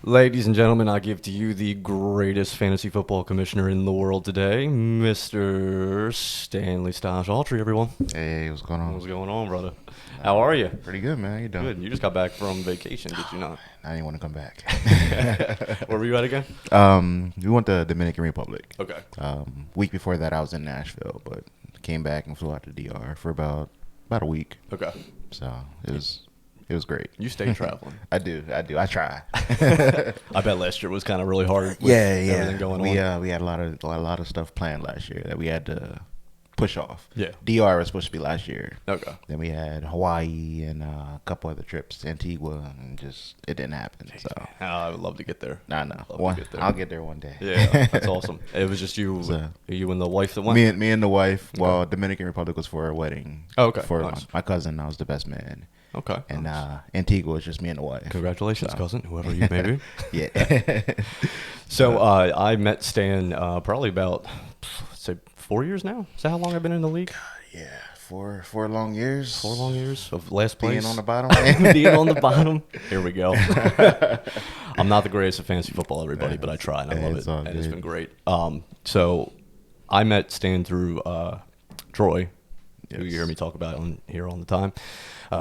Ladies and gentlemen, I give to you the greatest fantasy football commissioner in the world today, Mr. Stanley Stosh Autry, everyone. Hey, what's going on? What's going on, brother? How are you? Pretty good, man. How you doing? Good. You just got back from vacation, did you not? I didn't want to come back. Where were you at again? We went to Dominican Republic. Okay. Week before that, I was in Nashville, but came back and flew out to DR for about a week. Okay. So it was great. You stay traveling. I do. I try. I bet last year was kind of really hard with everything going on. We had a lot of stuff planned last year that we had to push off. Yeah. DR was supposed to be last year. Okay. Then we had Hawaii and a couple other trips to Antigua, and just it didn't happen. So I would love to get there. no. I'll get there one day. Yeah, that's awesome. It was just you, So, you and the wife that went? me and the wife. Well, Dominican Republic was for a wedding. Oh, okay. For Nice. my cousin, I was the best man. Okay. And nice. Antigua was just me and the wife. Congratulations, cousin, whoever you may be. Yeah. So I met Stan probably about, say, 4 years now. Is that how long I've been in the league? Yeah, four long years. 4 long years of last place. Being on the bottom. Being on the bottom. Here we go. I'm not the greatest at fantasy football, everybody, but I try and I love it, and it's been great. So I met Stan through Troy, who you hear me talk about on here all the time,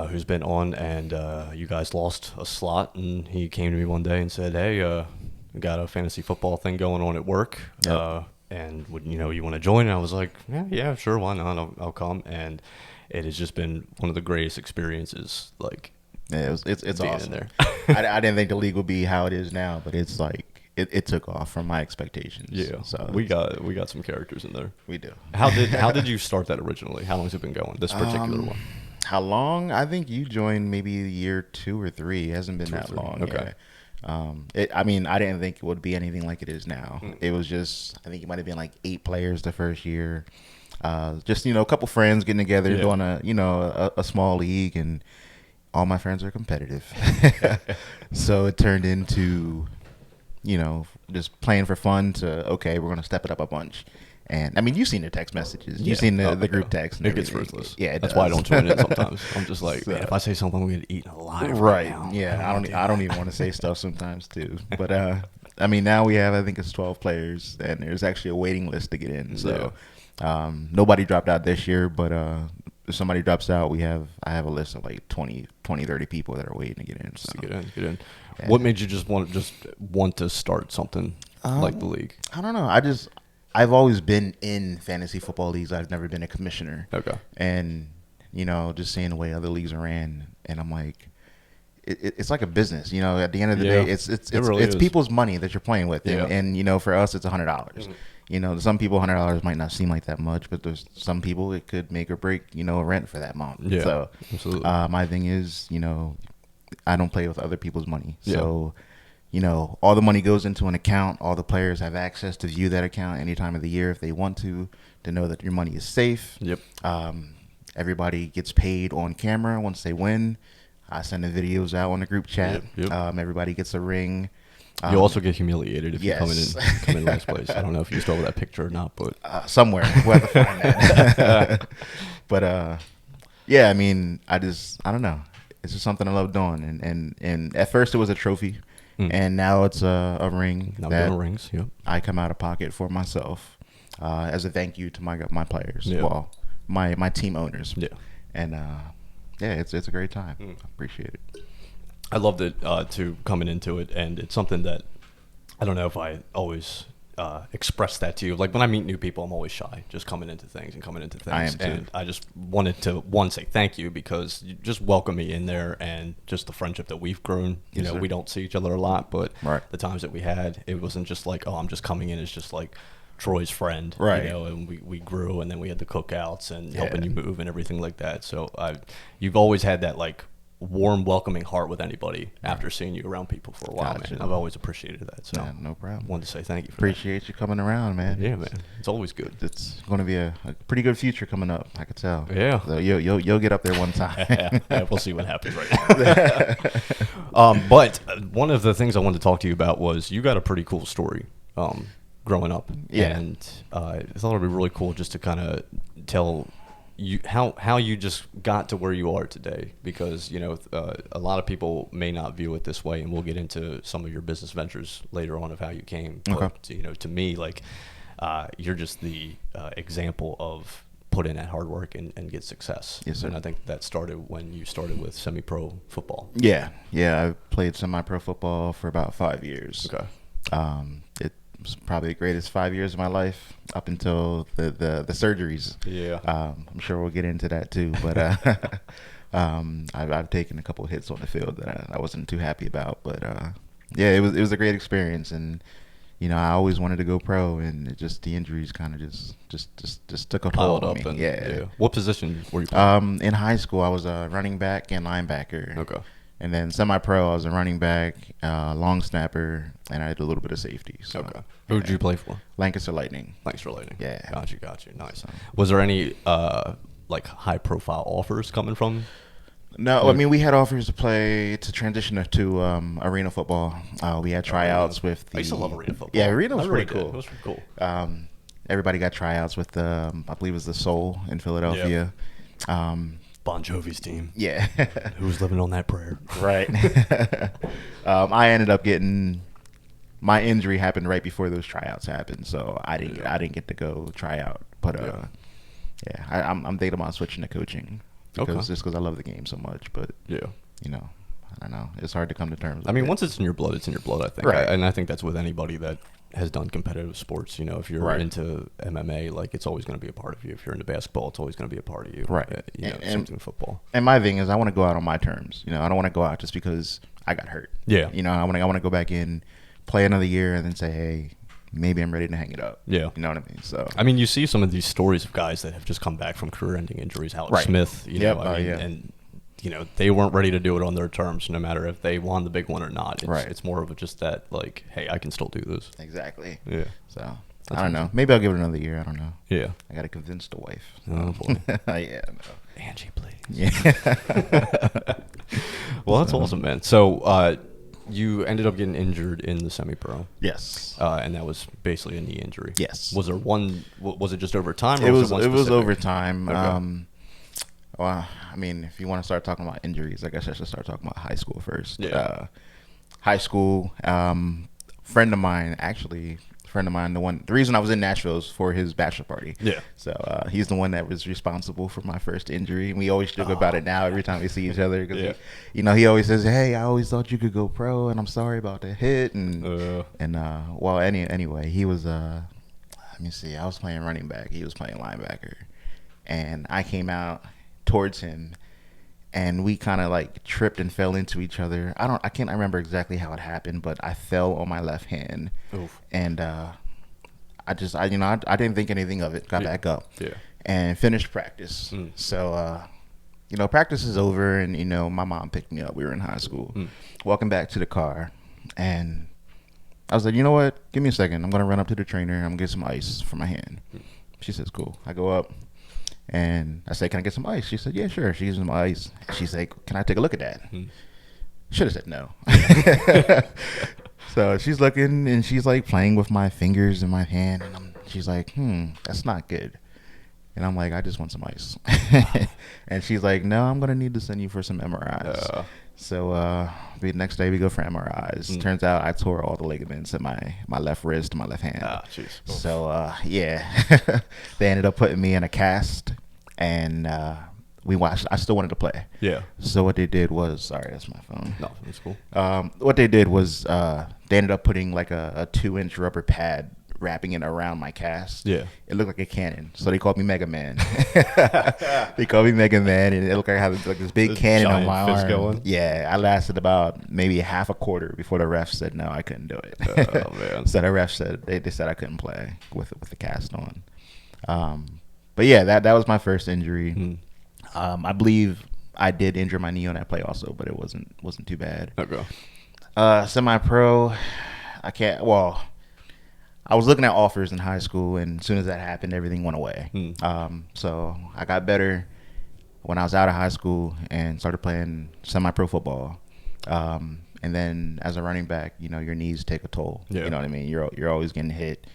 who's been on, and you guys lost a slot, and he came to me one day and said, "Hey, we got a fantasy football thing going on at work." Yep. And would you want to join? And I was like, yeah, sure, why not? I'll come. And it has just been one of the greatest experiences. Like, Yeah, it's being awesome. in there. I didn't think the league would be how it is now, but it's like it took off from my expectations. Yeah, So we got some characters in there. we do. How did you start that originally? How long has it been going? This particular one. How long? I think you joined maybe year 2 or 3. It hasn't been that 3. long. Okay. Yeah. I didn't think it would be anything like it is now. It was just, I think it might have been like 8 players the first year. Just, a couple friends getting together, doing a small league, and all my friends are competitive. So it turned into, just playing for fun to, okay, we're going to step it up a bunch. And I mean, you've seen the text messages. You've seen the group text. And It gets everything. ruthless. Yeah, that's why I don't join it sometimes. I'm just like, So- man, if I say something, I'm gonna get eaten alive. Right. now. Yeah. wanna I don't even want to say stuff sometimes too. But I mean, now we have, I think it's 12 players, and there's actually a waiting list to get in. So nobody dropped out this year, but if somebody drops out, I have a list of like 20, 30 people that are waiting to get in. So Get in. Yeah. What made you just want to start something like the league? I don't know. I've always been in fantasy football leagues. I've never been a commissioner. Okay. And just seeing the way other leagues are ran, and I'm like, it's like a business. At the end of the day, it's really is. people's money that you're playing with, Yeah. and for us, it's $100. To some people, $100 might not seem like that much, but there's some people it could make or break, a rent for that month. Yeah, So, absolutely. my thing is, I don't play with other people's money. Yeah. So, all the money goes into an account. All the players have access to view that account any time of the year if they want to know that your money is safe. Yep. Everybody gets paid on camera once they win. I send the videos out on the group chat. Yep. Everybody gets a ring. You also get humiliated if you come yes. in last place. I don't know if you stole that picture or not, but Somewhere. We'll have to find that. But, yeah, I mean, I don't know. It's just something I love doing. And at first it was a trophy. And now it's a ring now that doing rings. Yep. I come out of pocket for myself as a thank you to my players. Yeah. Well, my team owners. Yeah. And it's a great time. I appreciate it. I loved it too coming into it, and it's something that I don't know if I always express that to you. Like when I meet new people, I'm always shy, just coming into things. I am too. And I just wanted to say thank you because you just welcome me in there, and just the friendship that we've grown. Yes, sir. We don't see each other a lot, but Right. the times that we had, it wasn't just like, oh, I'm just coming in as just like Troy's friend, Right. And we grew, and then we had the cookouts and helping Yeah. you move and everything like that. So you've always had that like warm, welcoming heart with anybody after seeing you around people for a while, Gotcha. man. I've always appreciated that. So Yeah, no problem. wanted to say thank you for Appreciate you coming around, man. that. Yeah, man. It's always good. It's going to be a pretty good future coming up. I could tell. Yeah. So you'll get up there one time. Yeah, we'll see what happens right now. But one of the things I wanted to talk to you about was you got a pretty cool story growing up. Yeah. And I thought it would be really cool just to kind of tell how you just got to where you are today, because a lot of people may not view it this way, and we'll get into some of your business ventures later on of how you came. But to me, like, you're just the example of put in that hard work and get success. Yes, sir. And I think that started when you started with semi-pro football. Yeah, I played semi-pro football for about 5 years. Okay. It was probably the greatest 5 years of my life up until the surgeries. Yeah. I'm sure we'll get into that too, but I've taken a couple of hits on the field that I wasn't too happy about, but yeah, it was a great experience, and I always wanted to go pro, and the injuries kind of just took a toll on me. Yeah. What position were you playing? In high school, I was a running back and linebacker. Okay. And then semi-pro, I was a running back, long snapper, and I did a little bit of safety. So, okay. Who did you play for? Lancaster Lightning. Lancaster Lightning. Yeah. Got you. Nice. So, was there any like high-profile offers coming from? No, I mean, we had offers to transition to arena football. We had tryouts with the. I used to love arena football. Yeah, arena was pretty cool. It was pretty cool. Everybody got tryouts with I believe it was the Soul in Philadelphia. Yep. Bon Jovi's team. Yeah. Who's living on that prayer? Right. I ended up getting. My injury happened right before those tryouts happened, so I didn't get to go try out. But I'm thinking about switching to coaching. Just because I love the game so much, but I don't know. It's hard to come to terms with. I mean, once it's in your blood, it's in your blood, I think. Right. And I think that's with anybody that has done competitive sports. If you're into MMA, like, it's always going to be a part of you. If you're into basketball, it's always going to be a part of you. Right. Same thing with football. And my thing is, I want to go out on my terms. I don't want to go out just because I got hurt. Yeah. I want to go back in, play another year, and then say, hey, maybe I'm ready to hang it up. Yeah. You know what I mean? So I mean, you see some of these stories of guys that have just come back from career-ending injuries. Alex Smith, and they weren't ready to do it on their terms, no matter if they won the big one or not. It's more of just that, like, hey, I can still do this. Exactly. Yeah. So I don't know. Maybe I'll give it another year. I don't know. Yeah. I got to convince the wife. Oh boy. Yeah. No. Angie, please. Yeah. Well, that's awesome, man. So, you ended up getting injured in the semi-pro. Yes. And that was basically a knee injury. Yes. Was there one? Was it just over time? Or it was over time. Okay. Well, I mean, if you want to start talking about injuries, I guess I should start talking about high school first. Yeah. High school, friend of mine, the reason I was in Nashville is for his bachelor party. Yeah. So he's the one that was responsible for my first injury. And we always joke about it now every time we see each other. Cause he always says, hey, I always thought you could go pro, and I'm sorry about the hit. Anyway, he was, let me see, I was playing running back. He was playing linebacker. And I came out towards him, and we kind of like tripped and fell into each other. I can't remember exactly how it happened, but I fell on my left hand. Oof. And I didn't think anything of it. Got back up. Yeah. And finished practice. So practice is over, and my mom picked me up. We were in high school. Walking back to the car, and I was like, you know what? Give me a second. I'm gonna run up to the trainer. I'm gonna get some ice for my hand. She says, cool. I go up. And I said, can I get some ice? She said, yeah, sure. She gives me some ice. She's like, can I take a look at that? Should have said no. So she's looking, and she's like playing with my fingers in my hand. And she's like, that's not good. And I'm like, I just want some ice. And she's like, no, I'm going to need to send you for some MRIs. So the next day we go for MRIs. Turns out I tore all the ligaments in my left wrist and my left hand. Jeez. So they ended up putting me in a cast, and we watched. I still wanted to play. Yeah. So what they did was, sorry, that's my phone. No, that's cool. What they did was they ended up putting like a 2-inch rubber pad, wrapping it around my cast. Yeah. It looked like a cannon. So they called me Mega Man. They called me Mega Man, and it looked like I had like this big cannon on my arm. Going. Yeah, I lasted about maybe half a quarter before the ref said no, I couldn't do it. Oh man. So the ref said they said I couldn't play with the cast on. But yeah, that was my first injury. I believe I did injure my knee on that play also, but it wasn't too bad. Okay. Semi-pro, I was looking at offers in high school, and as soon as that happened, everything went away. So I got better when I was out of high school and started playing semi-pro football. And then as a running back, your knees take a toll. Yeah. You know what I mean? You're always getting hit.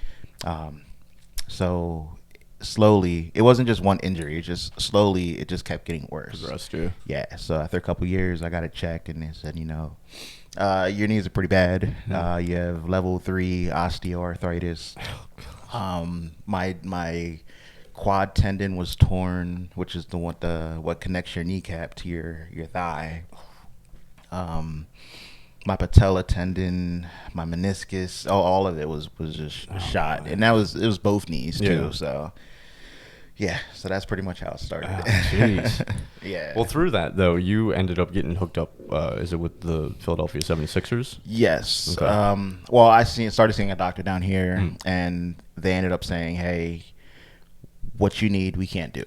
So slowly, it wasn't just one injury. It just slowly, it just kept getting worse. Progressed, yeah. Yeah. So after a couple years, I got it checked, and they said, your knees are pretty bad. You have level 3 osteoarthritis. My quad tendon was torn, which is what connects your kneecap to your thigh. My patella tendon, my meniscus, all of it was just shot, and it was both knees too. So yeah, so that's pretty much how it started. Jeez. Yeah. Well, through that though, you ended up getting hooked up. Is it with the Philadelphia 76ers? Yes. Okay. Well, I started seeing a doctor down here, and they ended up saying, "Hey, what you need, we can't do."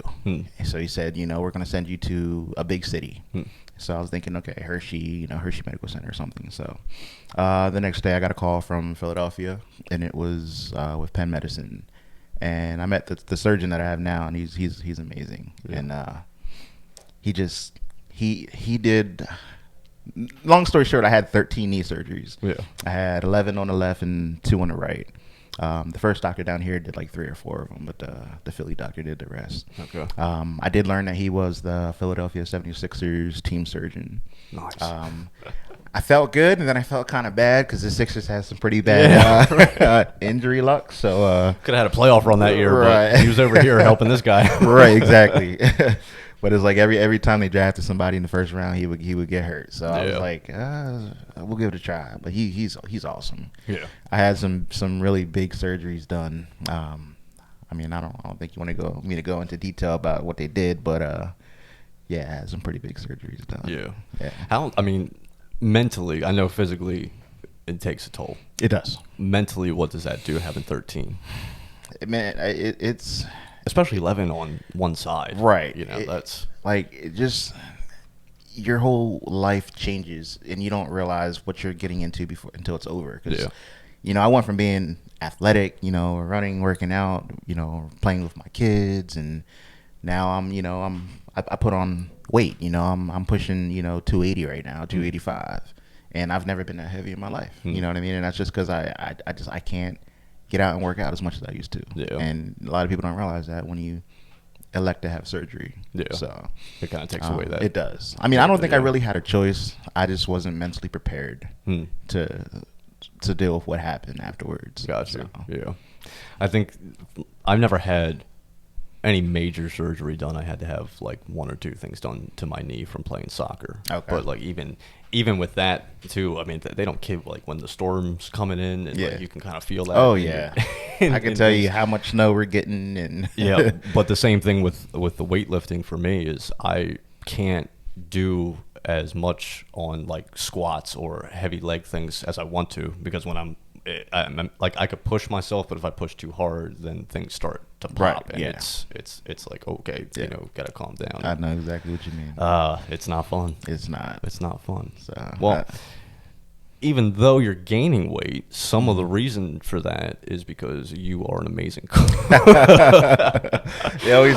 So he said, we're going to send you to a big city. So I was thinking, okay, Hershey Medical Center or something. So the next day I got a call from Philadelphia, and it was with Penn Medicine. And I met the surgeon that I have now, and he's amazing. Yeah. And he did, long story short, I had 13 knee surgeries. Yeah. I had 11 on the left and 2 on the right. The first doctor down here did like 3 or 4 of them, but the Philly doctor did the rest. Okay. I did learn that he was the Philadelphia 76ers team surgeon. Nice. I felt good, and then I felt kind of bad because the Sixers had some pretty bad injury luck. So could have had a playoff run that year, right. But he was over here helping this guy. Right, exactly. But it's like every time they drafted somebody in the first round, he would get hurt. So I was like, we'll give it a try. But he's awesome. Yeah. I had some really big surgeries done. I don't think you want me to go into detail about what they did, but I had some pretty big surgeries done. Yeah. How? Mentally, I know physically, it takes a toll. It does. Mentally, what does that do? Having 13. Man, it's. Especially 11 on one side. Right. That's like, it just, your whole life changes, and you don't realize what you're getting into until it's over. Cause, I went from being athletic, running, working out, playing with my kids, and now I put on weight, I'm pushing, 280 right now, 285, and I've never been that heavy in my life. You know what I mean? And that's just because I can't get out and work out as much as I used to. Yeah. And a lot of people don't realize that when you elect to have surgery. Yeah. So it kind of takes away that. It does. I don't think I really had a choice. I just wasn't mentally prepared to deal with what happened afterwards. Gotcha. So. Yeah. I think I've never had any major surgery done. I had to have like 1 or 2 things done to my knee from playing soccer. Okay. But like even with that too, they don't care like when the storm's coming in, and like, you can kind of feel that. Oh yeah. I can tell you how much snow we're getting, and yeah. But the same thing with the weightlifting for me is I can't do as much on like squats or heavy leg things as I want to, because when I'm like, I could push myself, but if I push too hard, then things start to pop. Right. And it's like, okay, gotta calm down. I know exactly what you mean. It's not fun. It's not fun. So, even though you're gaining weight, some of the reason for that is because you are an amazing cook. I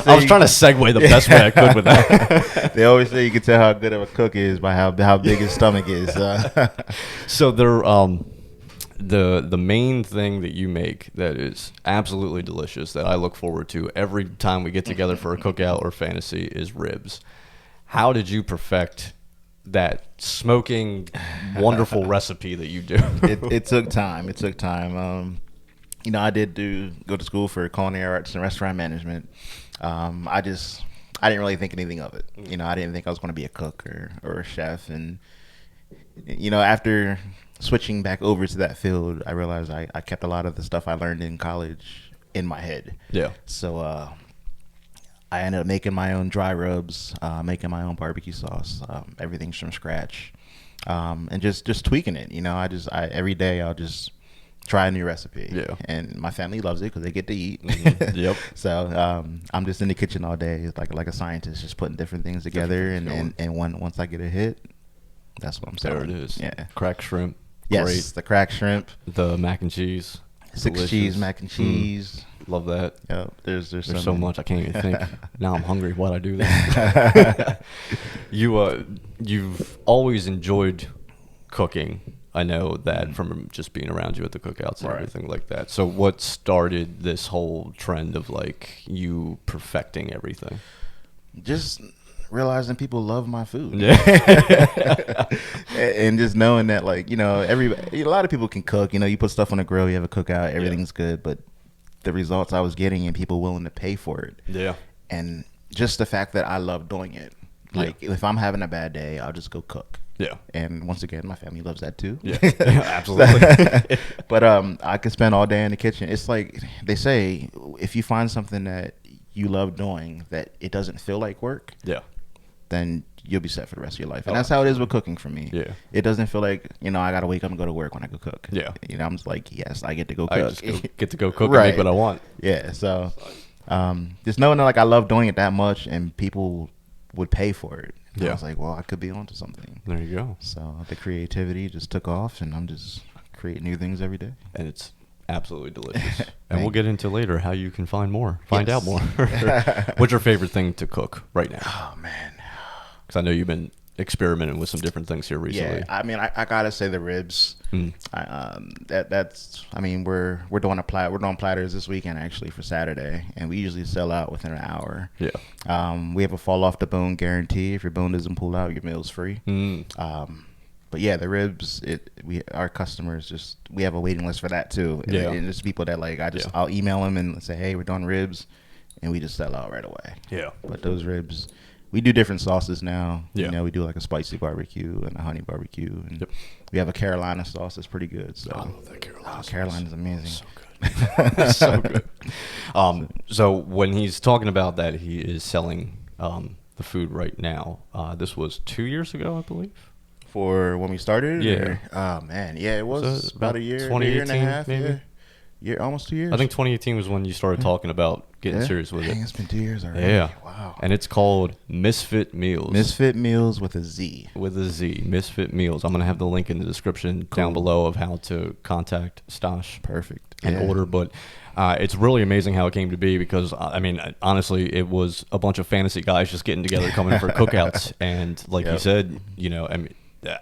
was trying to segue the best way I could with that. They always say you can tell how good of a cook is by how big his stomach is. So they're the main thing that you make that is absolutely delicious, that I look forward to every time we get together for a cookout or fantasy, is ribs. Go to perfect that smoking wonderful recipe that you do? It took time. I did go to school for culinary arts and restaurant management. I didn't really think anything of it. I didn't think I was going to be a cook or a chef. And after switching back over to that field, I realized I kept a lot of the stuff I learned in college in my head. Yeah. So I ended up making my own dry rubs, making my own barbecue sauce, everything's from scratch, and just tweaking it. Every day I'll just try a new recipe. Yeah. And my family loves it because they get to eat. Mm-hmm. Yep. So I'm just in the kitchen all day, like a scientist, just putting different things together. And once I get a hit, that's what I'm selling. There it is. Yeah. Cracked shrimp. Yes, great. The cracked shrimp. The mac and cheese. 6 cheese mac and cheese. Love that. Yep. There's so much I can't even think. Now I'm hungry. Why'd I do that? You've always enjoyed cooking. I know that from just being around you at the cookouts and everything like that. So what started this whole trend of like you perfecting everything? Just realizing people love my food. Yeah. And just knowing that, like, a lot of people can cook. You put stuff on the grill, you have a cookout, everything's good. But the results I was getting and people willing to pay for it. Yeah. And just the fact that I love doing it. Like, if I'm having a bad day, I'll just go cook. Yeah. And once again, my family loves that too. Yeah, absolutely. But I could spend all day in the kitchen. It's like they say, if you find something that you love doing that it doesn't feel like work, then you'll be set for the rest of your life. And that's how it is with cooking for me. Yeah. It doesn't feel like, I got to wake up and go to work when I go cook. Yeah. I'm just like, yes, I get to go cook. I just get to go cook and make what I want. Yeah. So just knowing that, like, I love doing it that much and people would pay for it. I was like, well, I could be onto something. There you go. So the creativity just took off, and I'm just creating new things every day. And it's absolutely delicious. And we'll get into later how you can find out more. What's your favorite thing to cook right now? Oh, man. Because I know you've been experimenting with some different things here recently. Yeah, I mean, I gotta say the ribs. We're doing platters this weekend actually for Saturday, and we usually sell out within an hour. Yeah. We have a fall off the bone guarantee. If your bone doesn't pull out, your meal's free. But yeah, the ribs, our customers we have a waiting list for that too. Yeah. And it's people that like I'll email them and say, hey, we're doing ribs, and we just sell out right away. Yeah. But those ribs. We do different sauces now. Yeah. We do like a spicy barbecue and a honey barbecue. And we have a Carolina sauce that's pretty good. So I love that Carolina sauce. Carolina's amazing. So good. So good. So when he's talking about that, he is selling the food right now. This was 2 years ago, I believe. For when we started? Yeah. Oh, man. Yeah, it was about a year and a half. Maybe? Yeah, almost 2 years. I think 2018 was when you started talking about getting serious with it. It's been 2 years already. Yeah. Wow. And it's called Misfit Meals. Misfit Meals with a Z. With a Z. Misfit Meals. I'm going to have the link in the description down below of how to contact Stosh. Perfect. And order. But it's really amazing how it came to be because, I mean, honestly, it was a bunch of fantasy guys just getting together, coming for cookouts. And like you said, I mean,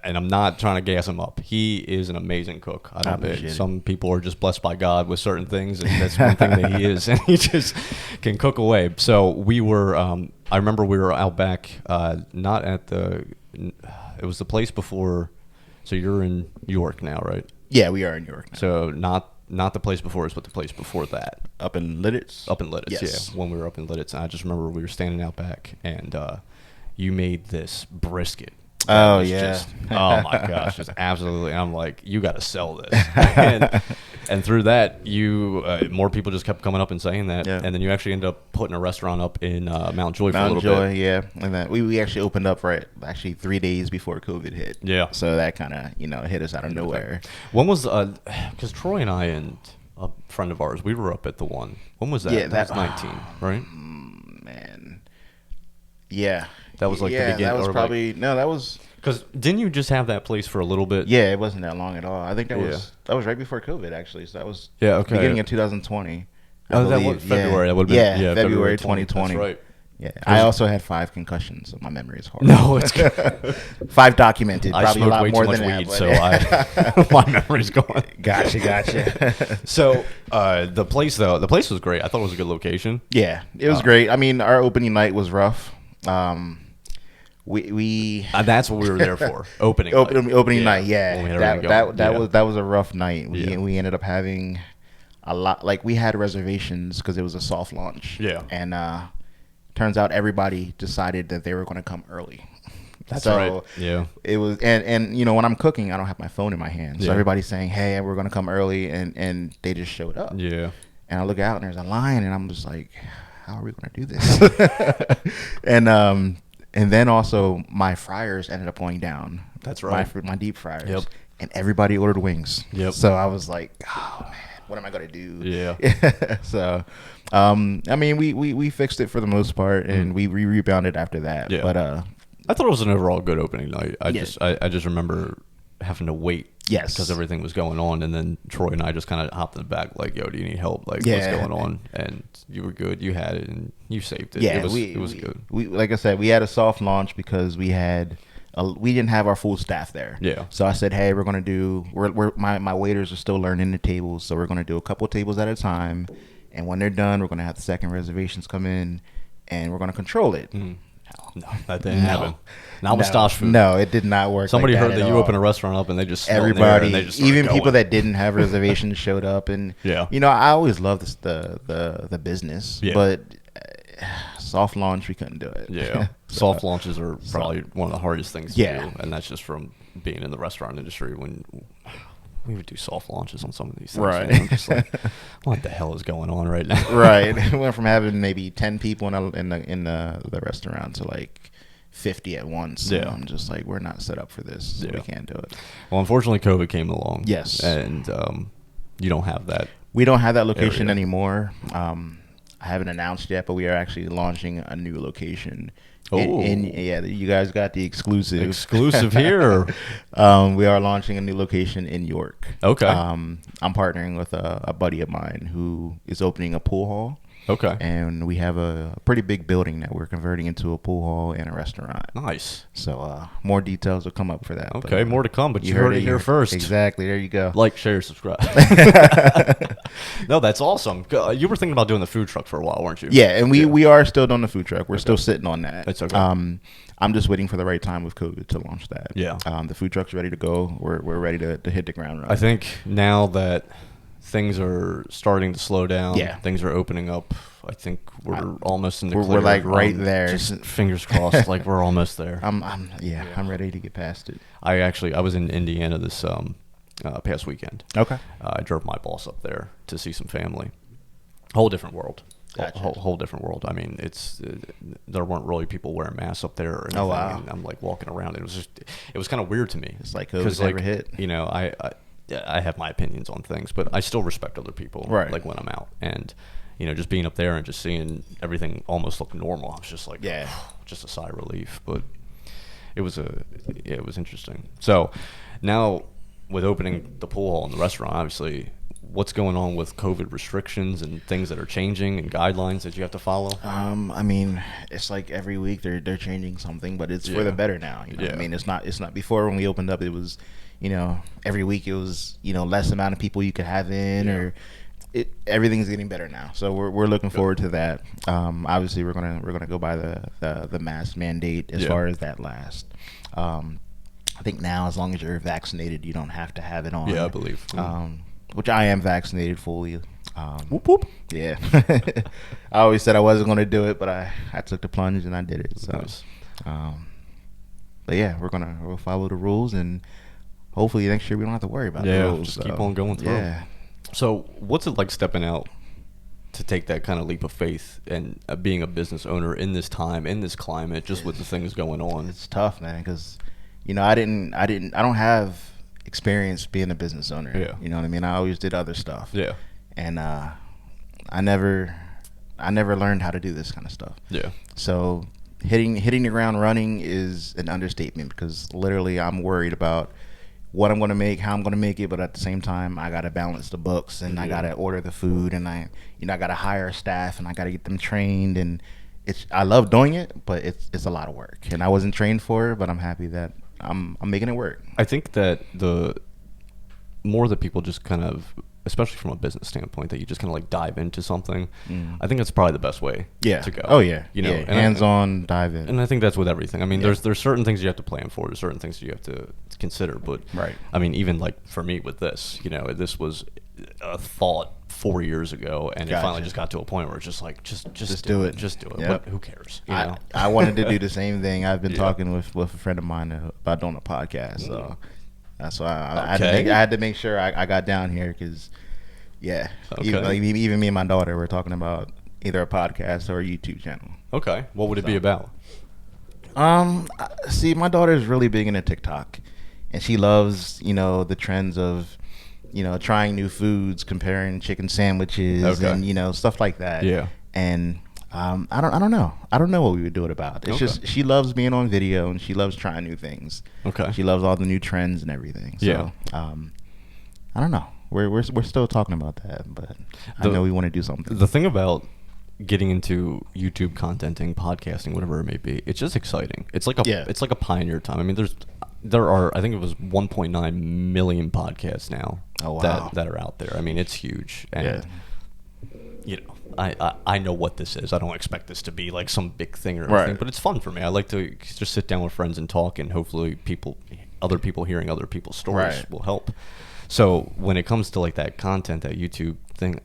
and I'm not trying to gas him up. He is an amazing cook. I don't know. Some people are just blessed by God with certain things, and that's one thing that he is, and he just can cook away. So we were, I remember we were out back, not at it was the place before, so you're in York now, right? Yeah, we are in York now. So not the place before us, but the place before that. Up in Lidditz? Up in Lidditz, yes. Yeah. When we were up in Lidditz, and I just remember we were standing out back, and you made this brisket. Oh, yeah. Just, oh, my gosh. Just absolutely. I'm like, you got to sell this. and through that, more people just kept coming up and saying that. Yeah. And then you actually ended up putting a restaurant up in Mount Joy for a little bit. Mount Joy, yeah. And then we actually opened up 3 days before COVID hit. Yeah. So that kind of, hit us out of nowhere. When was, because Troy and I and a friend of ours, we were up at the one. When was that? Yeah, that was 19, right? Man. Yeah. That was like the beginning. That was probably that was because didn't you just have that place for a little bit? Yeah, it wasn't that long at all. I think that was right before COVID actually. So that was beginning of 2020. That was February. That would have been February 2020. That's right. Yeah, I also had 5 concussions, so my memory is horrible. No, it's good. 5 documented. I probably smoked a lot way more too much than weed, that, so my memory's going. Gotcha. So the place was great. I thought it was a good location. Yeah, it was great. I mean, our opening night was rough. We that's what we were there for. Opening night. Yeah, that was a rough night. We ended up having a lot. Like we had reservations because it was a soft launch. Yeah, and turns out everybody decided that they were going to come early. That's right. Yeah, it was, and when I'm cooking, I don't have my phone in my hand, so everybody's saying, "Hey, we're going to come early," and they just showed up. Yeah, and I look out and there's a line, and I'm just like, how are we going to do this? And then also my fryers ended up going down. That's right. My deep fryers. Yep. And everybody ordered wings. Yep. So I was like, oh man, what am I going to do? Yeah. So, I mean, we fixed it for the most part, and we rebounded after that. Yeah. But I thought it was an overall good opening night. I just remember having to wait. Yes. Because everything was going on, and then Troy and I just kind of hopped in the back, like, "Yo, do you need help? Like, what's going on?" And you were good. You had it, and you saved it. Yeah, it was good. We like I said, we had a soft launch because we had we didn't have our full staff there. Yeah. So I said, hey, my waiters are still learning the tables, so we're gonna do a couple tables at a time, and when they're done, we're gonna have the second reservations come in, and we're gonna control it. No, that didn't happen. Not with Stosh food. No, it did not work. Somebody like heard that you all. open a restaurant up and they just everybody, and they just even going. people that didn't have reservations showed up, and you know, I always loved the business, but soft launch we couldn't do it. Yeah, soft launches are probably one of the hardest things to do, and that's just from being in the restaurant industry when we would do soft launches on some of these things. Right. I'm just like, what the hell is going on right now? Right. We went from having maybe 10 people in the restaurant to like 50 at once. Yeah. I'm just like, we're not set up for this. So we can't do it. Well, unfortunately, COVID came along. Yes. And you don't have that. We don't have that location anymore. I haven't announced yet, but we are actually launching a new location. You guys got the exclusive here. We are launching a new location in York. Okay. I'm partnering with a buddy of mine who is opening a pool hall. Okay. And we have a pretty big building that we're converting into a pool hall and a restaurant. Nice. So more details will come up for that. Okay, more to come, but you heard it here first. Exactly. There you go. Like, share, subscribe. No, that's awesome. You were thinking about doing the food truck for a while, weren't you? Yeah, and we are still doing the food truck. We're still sitting on that. That's okay. I'm just waiting for the right time with COVID to launch that. Yeah. The food truck's ready to go. We're ready to hit the ground running. I think now that things are starting to slow down. Yeah. Things are opening up. I think we're almost in the clear. We're like right there. Just fingers crossed, like we're almost there. I'm ready to get past it. I was in Indiana this past weekend. Okay. I drove my boss up there to see some family. Whole different world. Gotcha. Whole different world. I mean, there weren't really people wearing masks up there or anything. Oh, wow. And I'm like walking around. It was kind of weird to me. It's like COVID's never hit. You know, I have my opinions on things, but I still respect other people. Right. Like when I'm out, and you know, just being up there and just seeing everything almost look normal. I was just like, just a sigh of relief. But it was interesting. So now with opening the pool hall and the restaurant, obviously, what's going on with COVID restrictions and things that are changing and guidelines that you have to follow? I mean, it's like every week they're changing something, but it's for the better now. You know what I mean, it's not before when we opened up, it was, you know, every week it was, you know, less amount of people you could have in, or everything's getting better now. So we're looking forward to that. Obviously we're gonna go by the mask mandate as far as that lasts. I think now, as long as you're vaccinated, you don't have to have it on. Yeah, I believe. Which I am vaccinated fully. Whoop whoop. Yeah. I always said I wasn't going to do it, but I took the plunge and I did it. So, nice. But yeah, we'll follow the rules, and hopefully next year we don't have to worry about the rules. Just keep on going through. Yeah. So what's it like stepping out to take that kind of leap of faith and being a business owner in this time, in this climate, just with the things going on? It's tough, man, because, you know, I don't have experience being a business owner. Yeah. You know what I mean? I always did other stuff. Yeah. And I never learned how to do this kind of stuff. Yeah. So hitting the ground running is an understatement, because literally I'm worried about what I'm going to make, how I'm going to make it, but at the same time I got to balance the books, and I got to order the food, and I got to hire staff, and I got to get them trained, and I love doing it, but it's a lot of work, and I wasn't trained for it, but I'm happy that I'm making it work. I think that the more that people just kind of, especially from a business standpoint, that you just kind of like dive into something, I think that's probably the best way to go. Oh yeah. You know, hands-on, dive in. And I think that's with everything. I mean, there's certain things you have to plan for, there's certain things you have to consider, but I mean, even like for me with this, you know, this was a thought 4 years ago, and it finally just got to a point where it's just like, just do it. Just do it. Yep. What, who cares? You know? I wanted to do the same thing. I've been talking with a friend of mine about doing a podcast, so that's why I had to make sure I got down here, because even me and my daughter were talking about either a podcast or a YouTube channel. Okay, what would it be about? See, my daughter is really big into TikTok, and she loves, you know, the trends of, you know, trying new foods, comparing chicken sandwiches, and, you know, stuff like that. Yeah. And I don't know what we would do it about. It's just she loves being on video, and she loves trying new things. Okay. She loves all the new trends and everything. So, I don't know. We're still talking about that, but I know we want to do something. The thing about getting into YouTube contenting, podcasting, whatever it may be, it's just exciting. It's like a pioneer time. I mean, there are, I think it was 1.9 million podcasts now that are out there. I mean, it's huge. And you know, I know what this is. I don't expect this to be like some big thing or anything, but it's fun for me. I like to just sit down with friends and talk, and hopefully other people hearing other people's stories will help. So when it comes to like that content, that YouTube thing,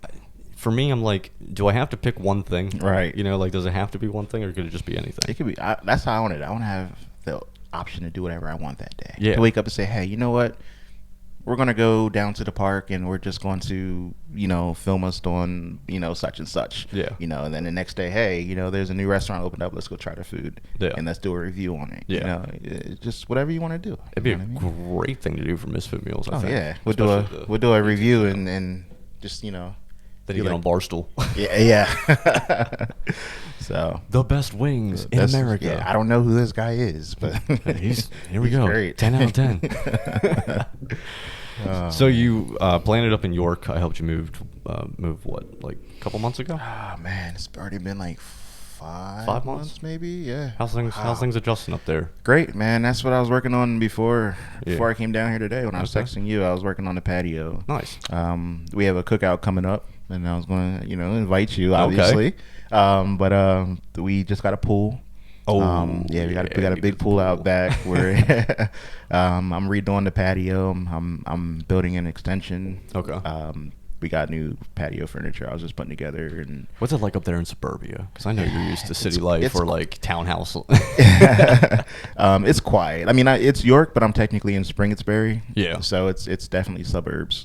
for me, I'm like, do I have to pick one thing? Right. You know, like, does it have to be one thing, or could it just be anything? It could be. That's how I want it. I want to have the option to do whatever I want that day. Yeah. To wake up and say, hey, you know what? We're going to go down to the park and we're just going to, you know, film us doing, you know, such and such. Yeah. You know, and then the next day, hey, you know, there's a new restaurant opened up. Let's go try the food. Yeah. And let's do a review on it. Yeah. You know, it's just whatever you want to do. It'd be a great thing to do for Misfit Meals, I think. Yeah. We'll do a review and just, you know. Then you get on Barstool. Yeah. So the best wings in America. Yeah, I don't know who this guy is, but here we go. Great. 10 out of 10. So you planted up in York. I helped you move what, like a couple months ago? Oh man, it's already been like five months maybe. Yeah. How's things adjusting up there? Great, man. That's what I was working on before I came down here today. When I was texting you, I was working on the patio. Nice. We have a cookout coming up, and I was going to, you know, invite you, obviously. Okay. But we just got a pool. Oh, we got a big pool out back where I'm redoing the patio. I'm building an extension. Okay. We got new patio furniture I was just putting together. And what's it like up there in suburbia? Because I know you're used to city life or like townhouse. It's quiet. I mean, it's York, but I'm technically in Springettsbury. Yeah. So it's definitely suburbs.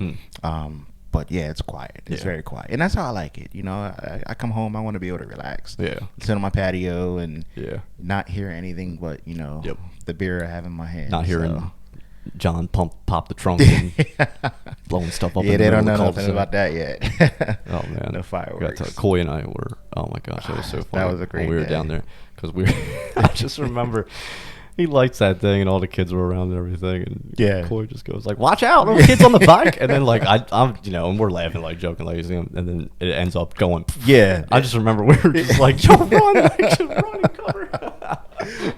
But yeah, it's quiet. It's very quiet, and that's how I like it. You know, I come home, I want to be able to relax. Yeah. Sit on my patio and not hear anything but, you know, the beer I have in my hand. Not hearing John pop the trunk and blowing stuff up. Yeah, they don't know nothing about that yet. Oh man, no fireworks. Coy and I were. Oh my gosh, that was so fun. That was a great when we were day. down there because we. I just remember. He lights that thing, and all the kids were around and everything. And Coy just goes like, "Watch out, little kids on the bike!" And then like I'm, you know, and we're laughing, like joking, like, and then it ends up going. Yeah, I just remember we were just like, "Yo, run, like, just run and cover."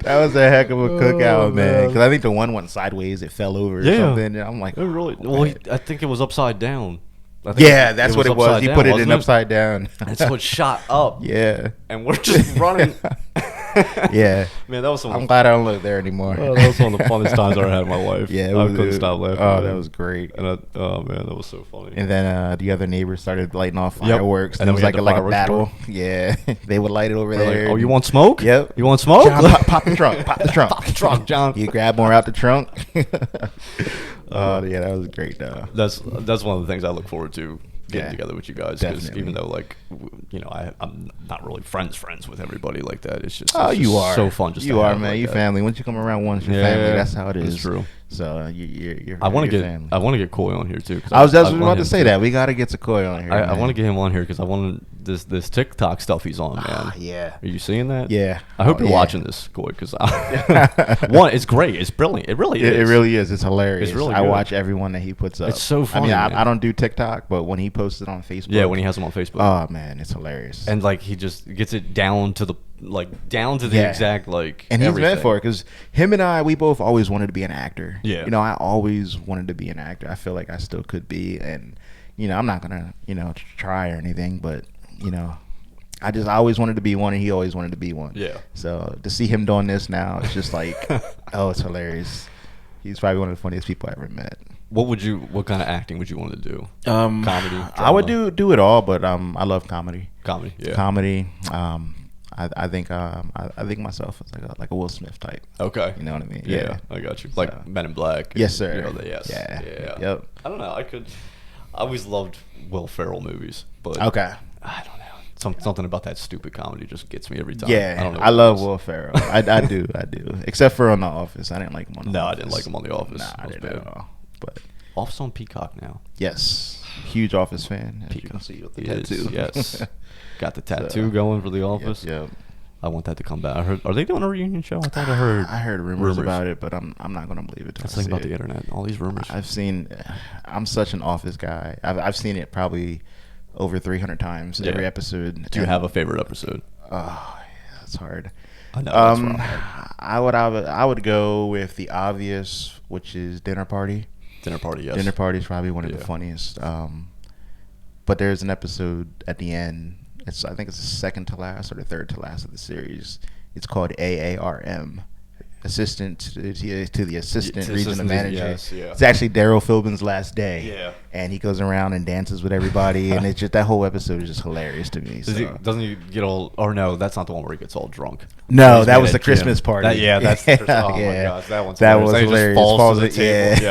That was a heck of a cookout, man. Because I think the one went sideways, it fell over or something. And I'm like, really? Well, I think it was upside down. That's what it was. He put it in upside down. And so it shot up. Yeah. And we're just running. Yeah. Man, that was I'm glad I don't live there anymore. That was one of the funnest times I ever had with my wife. Yeah, I couldn't stop laughing. Oh, that was great. And oh man, that was so funny. And then the other neighbors started lighting off fireworks. And it was like a battle. Going. Yeah, they would light it over there. Like, oh, you want smoke? Yep. You want smoke? John, pop the trunk. Pop the trunk. Pop the trunk, John. You grab more out the trunk. Oh yeah, that was great though. That's one of the things I look forward to. Getting together with you guys, because even though, like, you know, I'm not really friends with everybody like that. It's just you are so fun. Just you are, man. Like you family. Once you come around, once your family. That's how it is. It's true. So you're I want to family. get Coy on here too. I was just about to say that we got to get Coy on here. I want to get him on here because I want this TikTok stuff he's on, man. Yeah. Are you seeing that? Yeah. I hope you're watching this, Coy, because one, it's great. It's brilliant. It really is. It really is. It's hilarious. It's really I good. watch everyone that he puts up. It's so funny. I mean, I don't do TikTok, but when he posts it on Facebook. Yeah, when he has them on Facebook. Oh man, it's hilarious. And like he just gets it down to the exact like. And he's everything. meant for it because him and I, we both always wanted to be an actor. Yeah. You know, I always wanted to be an actor. I feel like I still could be, and you know, I'm not gonna try or anything, but you know, I always wanted to be one, and he always wanted to be one. Yeah. So to see him doing this now, it's just like, oh, it's hilarious. He's probably one of the funniest people I ever met. What kind of acting would you want to do? Comedy, drama? I would do it all, but I love comedy. Comedy, yeah. Comedy. I think myself as like a Will Smith type. Okay. You know what I mean? Yeah, I got you. Like Men in Black. Yes, sir. You know, yes. Yeah. Yep. I don't know. I always loved Will Ferrell movies, but okay. I don't know. Something about that stupid comedy just gets me every time. Yeah, I don't know. I love Will Ferrell. I do. Except for on The Office, I didn't like him on The Office. No, I didn't like him on The Office. Nah, I didn't at all. But Office on Peacock now. Yes, huge Office fan. As Peacock. you can see with the He is, tattoo. Yes, got the tattoo going for The Office. Yep. I want that to come back. I heard. Are they doing a reunion show? I thought I heard. I heard rumors about it, but I'm not gonna believe it. That's the thing about the internet. All these rumors. I'm such an Office guy. I've seen it probably over 300 times every episode. Do you have a favorite episode? Oh, yeah, that's hard. I know. That's wrong. I would go with the obvious, which is Dinner Party. Dinner Party, yes. Dinner Party is probably one of the funniest. But there's an episode at the end. I think it's the second to last or the third to last of the series. It's called AARM. Assistant to the assistant regional manager. Yes, yeah. It's actually Daryl Philbin's last day. Yeah. And he goes around and dances with everybody, and it's just that whole episode is just hilarious to me. Doesn't he get all? Or no, that's not the one where he gets all drunk. No, that was the Christmas party. That's the Christmas. Oh my gosh, that was hilarious. Just falls to the table.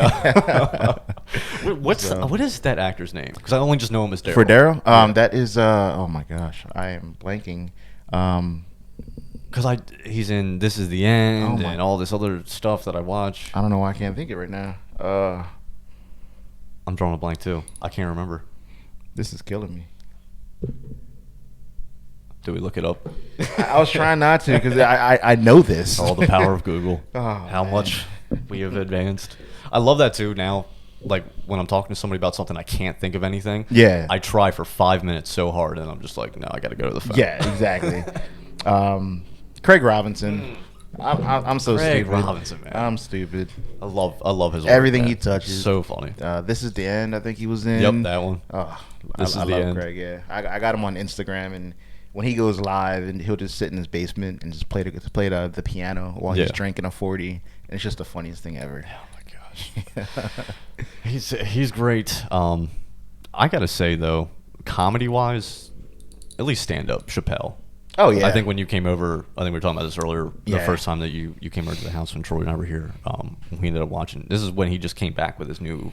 Yeah. What is that actor's name? Because I only just know him as Daryl. For Daryl, that is oh my gosh, I am blanking. Because he's in This Is the End and all this other stuff that I watch. I don't know why I can't think of it right now. I'm drawing a blank too. I can't remember. This is killing me. Did we look it up? I was trying not to because I know this. All the power of Google. How much we have advanced. I love that too now. Like when I'm talking to somebody about something I can't think of anything. Yeah. I try for 5 minutes so hard and I'm just like, no, I got to go to the phone. Yeah, exactly. Craig Robinson. I'm so Craig stupid. Robinson, man. I'm stupid. I love his work, everything man. he touches. So funny. This Is the End. I think he was in. Yep, that one. Oh, This I Is the love End. Craig. Yeah, I got him on Instagram, and when he goes live, and he'll just sit in his basement and just play the piano while he's drinking a 40, and it's just the funniest thing ever. Oh my gosh. he's great. I gotta say though, comedy wise, at least stand up, Chappelle. Oh yeah. I think when you came over, I think we were talking about this earlier. The first time that you came over to the house when Troy and I were here, we ended up watching. This is when he just came back with his new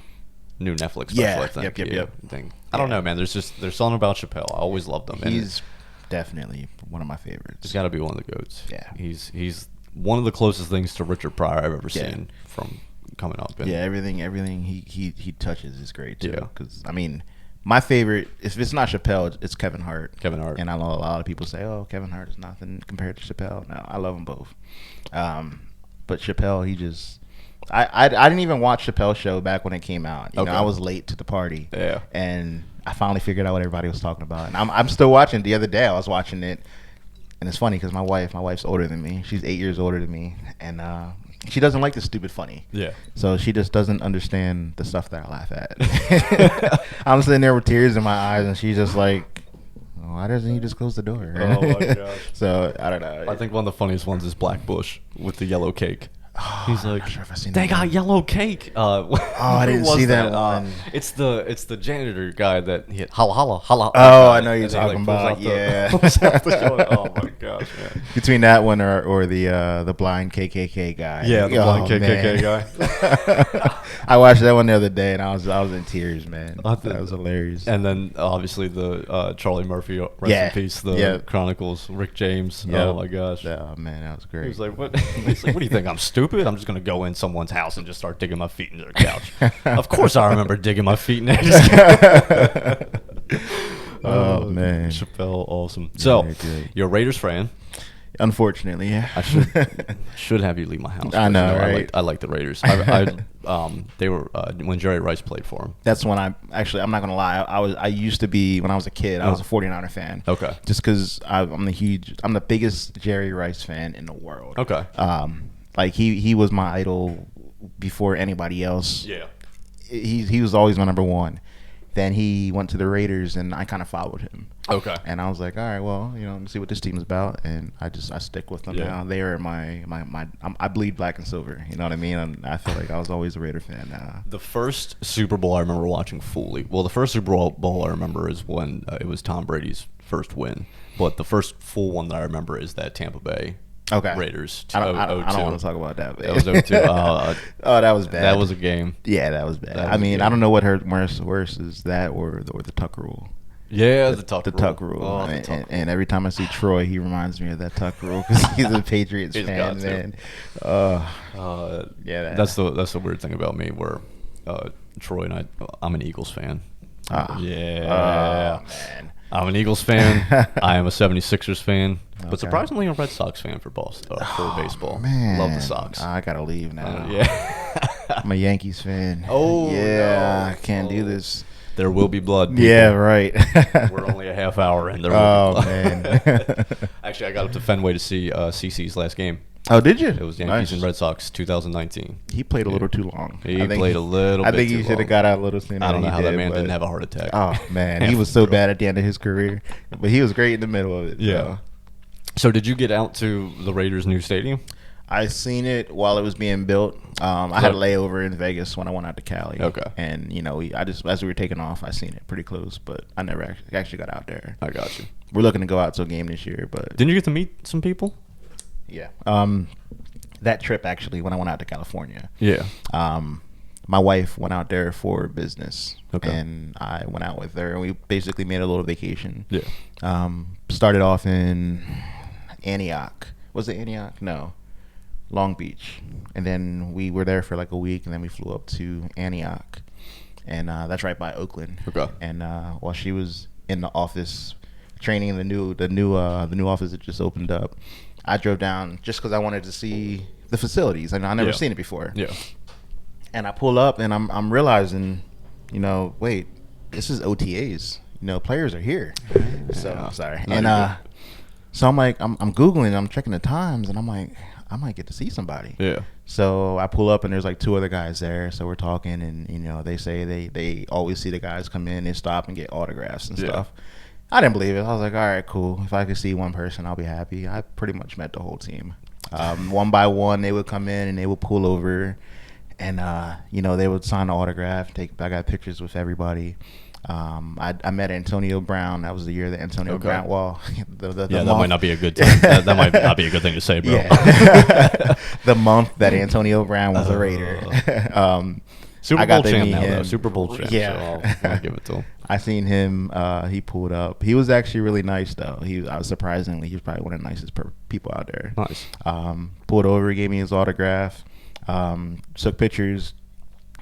Netflix special. I think. Yep. Thing. I don't know, man. There's something about Chappelle. I always loved him. He's definitely one of my favorites. He's got to be one of the goats. Yeah. He's one of the closest things to Richard Pryor I've ever seen from coming up. And everything he touches is great too. Because I mean, my favorite, if it's not Chappelle, it's Kevin Hart. And I know a lot of people say, "Oh, Kevin Hart is nothing compared to Chappelle." No, I love them both. But Chappelle, he just, I didn't even watch Chappelle's show back when it came out. You know, I was late to the party. Yeah. And I finally figured out what everybody was talking about, and I'm still watching. The other day, I was watching it, and it's funny because my wife's older than me. She's 8 years older than me, and she doesn't like the stupid funny. Yeah. So she just doesn't understand the stuff that I laugh at. I'm sitting there with tears in my eyes, and she's just like, why doesn't he just close the door? Oh my gosh. So I don't know. I think one of the funniest ones is Black Bush with the yellow cake. He's like, I'm not sure if I've seen they that got one. yellow cake. I didn't see that one. It's the janitor guy that hit holla holla holla. Oh, I know you're talking about. Yeah. Oh my gosh, man. Between that one or the blind KKK guy. Yeah, the blind KKK guy. I watched that one the other day and I was in tears, man. That was hilarious. And then obviously the Charlie Murphy, rest in peace, the Chronicles, Rick James. Oh my gosh. Oh man, that was great. He was like, what? He's like, what do you think? I'm stupid? I'm just gonna go in someone's house and just start digging my feet into their couch. Of course, I remember digging my feet in there. Oh man, Chappelle, awesome. So, you're a Raiders fan. Unfortunately, yeah. I should have you leave my house. I know, right? I like the Raiders. They were when Jerry Rice played for them. That's when I'm not gonna lie. I used to be when I was a kid. I was a 49er fan. Okay. Just because I'm the biggest Jerry Rice fan in the world. Okay. Like he was my idol before anybody else. Yeah. He was always my number one. Then he went to the Raiders, and I kind of followed him. Okay. And I was like, all right, well, let me see what this team is about, and I stick with them now. They are I bleed black and silver. You know what I mean? And I feel like I was always a Raider fan. The first Super Bowl I remember watching fully. Well, the first Super Bowl I remember is when it was Tom Brady's first win. But the first full one that I remember is that Tampa Bay. Raiders. I don't want to talk about that. That was 0-2. Oh, that was bad. That was a game. Yeah, that was bad. I mean, I don't know what hurt worse is that or the Tuck rule. Yeah, the Tuck rule. Oh, and every time I see Troy, he reminds me of that Tuck rule because he's a Patriots fan, man. Yeah, that's the weird thing about me where Troy and I'm an Eagles fan. Man. I'm an Eagles fan. I am a 76ers fan. But surprisingly, I'm a Red Sox fan for baseball. Man. Love the Sox. I gotta leave now. Yeah. I'm a Yankees fan. Oh, yeah. no. I can't do this. There will be blood. People. Yeah, right. We're only a half hour in. There will be blood. Man. Actually, I got up to Fenway to see CC's last game. Oh, did you? It was Yankees and Red Sox, 2019. He played a little too long. He played a little bit too long. I think he should have got out a little sooner. I don't know how that man didn't have a heart attack. Oh, man. He was so bad at the end of his career. But he was great in the middle of it. Yeah. So did you get out to the Raiders' new stadium? I seen it while it was being built. I had a layover in Vegas when I went out to Cali. Okay. And, as we were taking off, I seen it pretty close. But I never actually got out there. I got you. We're looking to go out to a game this year. But didn't you get to meet some people? Yeah. That trip, actually, when I went out to California. Yeah. My wife went out there for business. Okay. And I went out with her, and we basically made a little vacation. Yeah. Started off in Antioch. Was it Antioch? No. Long Beach. And then we were there for like a week, and then we flew up to Antioch. And that's right by Oakland. Okay. And while she was in the office training in the new office that just opened up, I drove down just because I wanted to see the facilities. I never seen it before. Yeah. And I pull up, and I'm realizing, wait, this is OTAs. Players are here. So I'm sorry. And so I'm like, I'm Googling, I'm checking the times, and I'm like, I might get to see somebody. Yeah. So I pull up, and there's like two other guys there. So we're talking, and they say they always see the guys come in, they stop and get autographs and stuff. I didn't believe it. I was like, all right, cool. If I could see one person, I'll be happy. I pretty much met the whole team. One by one, they would come in and they would pull over, and they would sign the autograph. I got pictures with everybody. I met Antonio Brown. That was the year that Antonio Brown. Well, that might not be a good time. that might not be a good thing to say, bro. Yeah. The month that Antonio Brown was a Raider. Super Bowl champ now, though. Super Bowl champ. Yeah. So I'll give it to him. I seen him. He pulled up. He was actually really nice, though. Surprisingly, he was probably one of the nicest people out there. Nice. Pulled over, gave me his autograph, took pictures,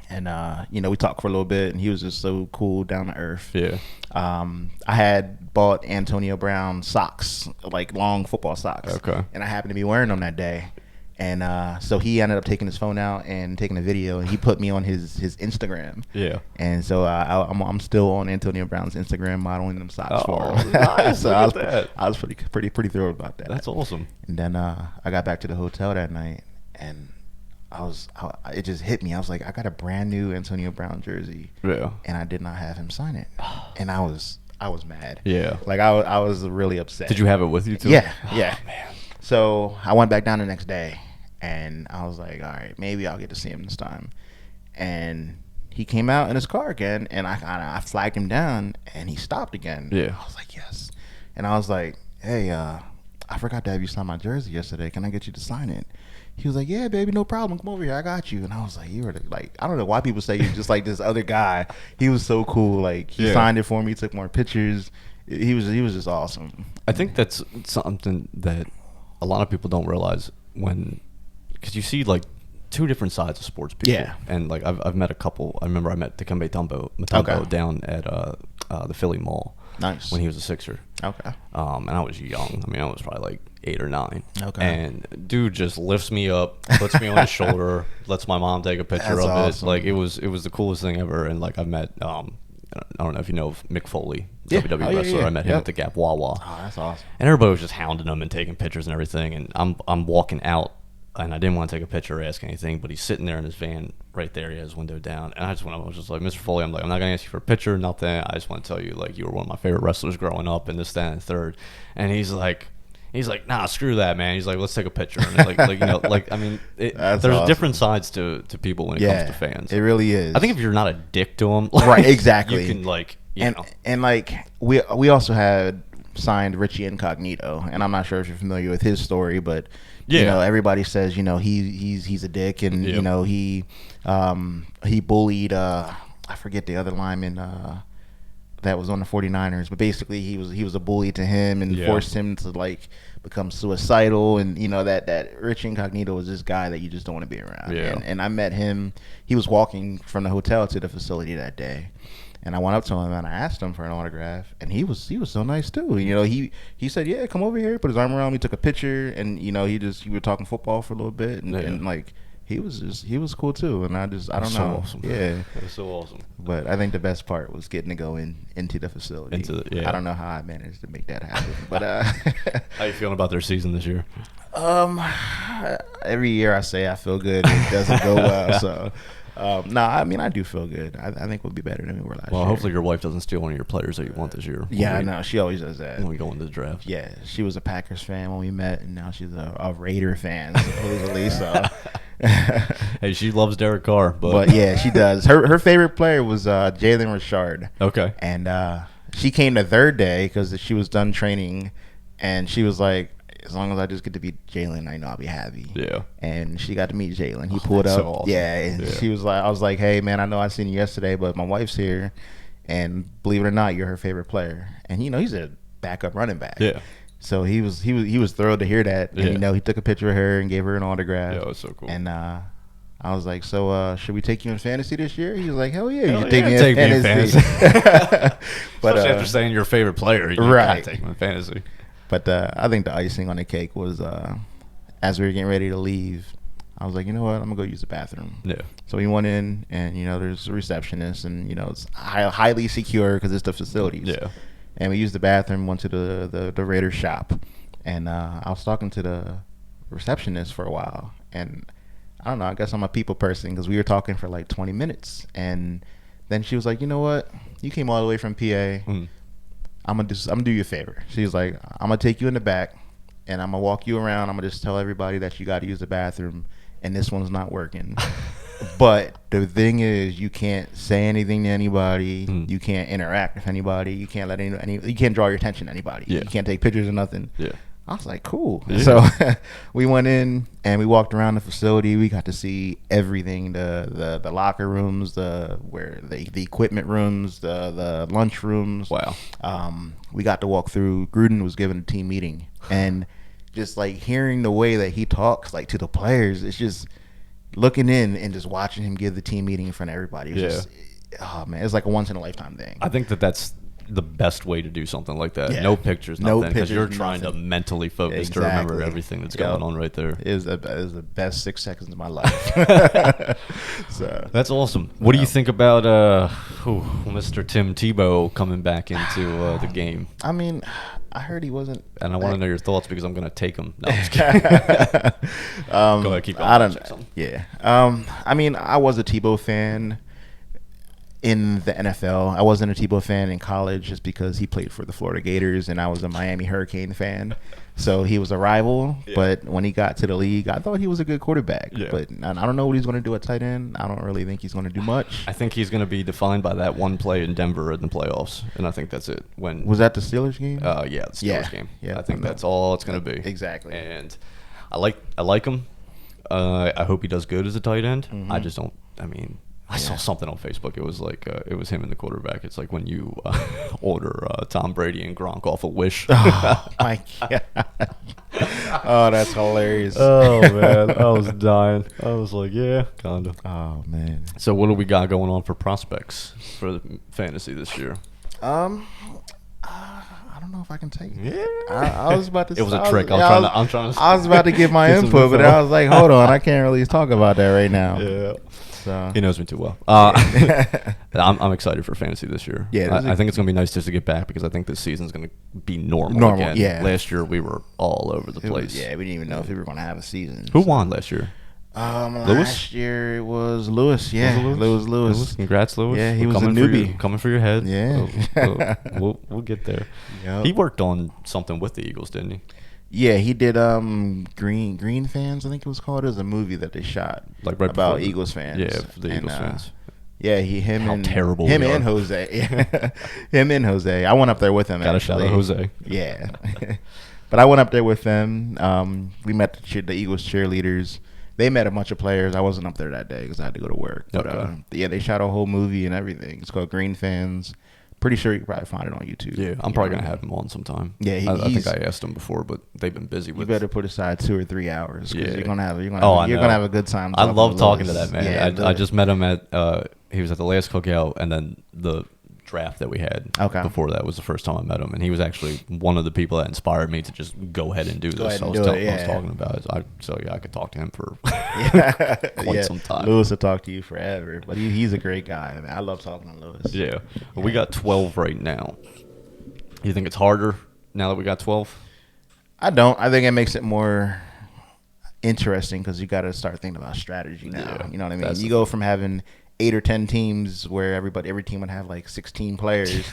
and we talked for a little bit. And he was just so cool, down to earth. Yeah. I had bought Antonio Brown socks, like long football socks. Okay. And I happened to be wearing them that day. And so he ended up taking his phone out and taking a video, and he put me on his Instagram. Yeah. And so I'm still on Antonio Brown's Instagram modeling them socks for him. Nice. So I was pretty thrilled about that. That's awesome. And then I got back to the hotel that night, and it just hit me. I was like, I got a brand new Antonio Brown jersey. Yeah. And I did not have him sign it, and I was mad. Yeah. Like I was really upset. Did you have it with you too? Yeah. Yeah. Oh, man. So I went back down the next day, and I was like, all right, maybe I'll get to see him this time. And he came out in his car again, and I flagged him down, and he stopped again. Yeah. I was like, yes. And I was like, hey, I forgot to have you sign my jersey yesterday. Can I get you to sign it? He was like, yeah, baby, no problem. Come over here. I got you. And I was like, you were like, I don't know why people say you're just like this other guy. He was so cool. Like, he signed it for me, took more pictures. He was just awesome. I think that's something that a lot of people don't realize because you see like two different sides of sports people. Yeah. And like I've met a couple. I remember I met Dikembe Mutombo down at the Philly Mall. Nice. When he was a Sixer. Okay. And I was young. I mean, I was probably like 8 or 9. Okay. And dude just lifts me up, puts me on his shoulder, lets my mom take a picture of awesome. it. Like it was the coolest thing ever. And like I met I don't know if you know of Mick Foley, WWE wrestler. Yeah. I met him at the Gap Wawa. Oh, that's awesome. And everybody was just hounding him and taking pictures and everything. And I'm walking out, and I didn't want to take a picture or ask anything, but he's sitting there in his van right there. He has his window down. And I was just like, Mr. Foley, I'm not going to ask you for a picture, nothing. I just want to tell you, like, you were one of my favorite wrestlers growing up and this, that, and the third. And he's like, nah, screw that, man. He's like, let's take a picture. And I mean, there's awesome. different sides to people when it comes to fans. It really is. I think if you're not a dick to them, right, exactly. You can and like we also had signed Richie Incognito, and I'm not sure if you're familiar with his story, but everybody says he's a dick, and he bullied I forget the other lineman that was on the 49ers, but basically he was a bully to him and forced him to like become suicidal, and that Richie Incognito was this guy that you just don't want to be around. And I met him. He was walking from the hotel to the facility that day. And I went up to him and I asked him for an autograph, and he was so nice too. He said, "Yeah, come over here." Put his arm around me, took a picture, and we were talking football for a little bit, and like he was cool too, and I don't know. So awesome. Yeah, it was so awesome. But I think the best part was getting to go into the facility. I don't know how I managed to make that happen, but how you feeling about their season this year? Every year I say I feel good, and it doesn't go well. So, no, I mean I do feel good. I think we'll be better than we were last year. Well, hopefully your wife doesn't steal one of your players that you want this year. Yeah, I know she always does that when we go into the draft. Yeah, she was a Packers fan when we met, and now she's a Raider fan supposedly. So. Hey, she loves Derek Carr, but yeah, she does. Her favorite player was Jalen Richard. Okay, and she came the third day because she was done training, and she was like, as long as I just get to beat Jalen, I know I'll be happy. Yeah. And she got to meet Jalen. He pulled up. So awesome. Yeah. And she was like, I was like, hey man, I know I seen you yesterday, but my wife's here, and believe it or not, you're her favorite player. And he's a backup running back. Yeah. So he was thrilled to hear that. And he took a picture of her and gave her an autograph. Yeah, it was so cool. And I was like, so should we take you in fantasy this year? He was like, hell yeah, you should take me in fantasy. But especially after saying your favorite player, you gotta take him in fantasy. But I think the icing on the cake was as we were getting ready to leave, I was like, you know what, I'm gonna go use the bathroom. Yeah. So we went in, and there's a receptionist, and it's highly secure because it's the facilities. Yeah. And we used the bathroom, went to the Raiders shop, and I was talking to the receptionist for a while, and I don't know, I guess I'm a people person because we were talking for like 20 minutes, and then she was like, you know what, you came all the way from PA. Mm. I'm gonna do you a favor. She's like, I'm gonna take you in the back, and I'm gonna walk you around. I'm gonna just tell everybody that you got to use the bathroom, and this one's not working. But the thing is, you can't say anything to anybody. You can't interact with anybody. You can't let you can't draw your attention to anybody. Yeah. You can't take pictures or nothing. Yeah. I was like, cool. Yeah. So we went in and we walked around the facility. We got to see everything: the locker rooms, the equipment rooms, the lunch rooms. Wow. We got to walk through. Gruden was given a team meeting, and just like hearing the way that he talks like to the players, it's just looking in and just watching him give the team meeting in front of everybody. It's just, oh man, it's like a once in a lifetime thing. I think that's the best way to do something like that. Yeah. No pictures, nothing, because you're nothing. trying to mentally focus to remember everything that's going on right there. It was the best 6 seconds of my life. So that's awesome. What do you think about Mr. Tim Tebow coming back into the game? I mean, I heard he wasn't. And I want to know your thoughts because I'm going to take him. No, I'm just kidding. Go ahead, keep going. I don't know. Yeah. I mean, I was a Tebow fan in the NFL. I wasn't a Tebow fan in college just because he played for the Florida Gators, and I was a Miami Hurricane fan. So he was a rival, but when he got to the league, I thought he was a good quarterback. Yeah. But I don't know what he's going to do at tight end. I don't really think he's going to do much. I think he's going to be defined by that one play in Denver in the playoffs, and I think that's it. Was that the Steelers game? Yeah, the Steelers game. Yeah, I think that's all it's going to be. Exactly. And I like him. I hope he does good as a tight end. Mm-hmm. I just don't. I mean, I saw something on Facebook. It was like it was him and the quarterback. It's like when you order Tom Brady and Gronk off a Wish. Oh my god! Oh, that's hilarious. Oh man, I was dying. I was like, yeah, kind of. Oh man. So what do we got going on for prospects for the fantasy this year? I don't know if I can take it. Yeah. I was about to. It was a trick. I'm trying to. I was about to give my input, but I was like, hold on, I can't really talk about that right now. Yeah. So. He knows me too well. I'm excited for fantasy this year. Yeah, I think it's going to be nice just to get back because I think this season's going to be normal again. Yeah. Last year we were all over the place. We didn't even know if we were going to have a season. Who won last year? Last year it was Lewis. Yeah, Lewis. Congrats, Lewis. Yeah, he was a newbie. Coming for your head. Yeah. We'll get there. Yep. He worked on something with the Eagles, didn't he? Yeah, he did Green Fans, I think it was called. It was a movie that they shot like right about Eagles fans. Yeah, for the Eagles fans. Yeah, him and Jose. Him and Jose. I went up there with him. Got a shout out Jose. Yeah. But I went up there with them. We met the Eagles cheerleaders. They met a bunch of players. I wasn't up there that day because I had to go to work. But yeah, they shot a whole movie and everything. It's called Green Fans. Pretty sure you can probably find it on YouTube. Yeah, I'm probably gonna have him on sometime. Yeah, I think I asked him before, but they've been busy with. You better put aside 2 or 3 hours. Yeah, you're gonna have a good time. I love talking to that man. Yeah, I just met him at he was at the last cookout, and then the draft that we had. Okay. Before that was the first time I met him, and he was actually one of the people that inspired me to just go ahead and do this. I was talking about it. I could talk to him for quite some time. Lewis will talk to you forever, but he's a great guy. Man. I love talking to Lewis. Yeah. Well, we got 12 right now. You think it's harder now that we got 12? I don't. I think it makes it more interesting because you got to start thinking about strategy now. Yeah, you know what I mean? You go from having 8 or 10 teams where every team would have like 16 players.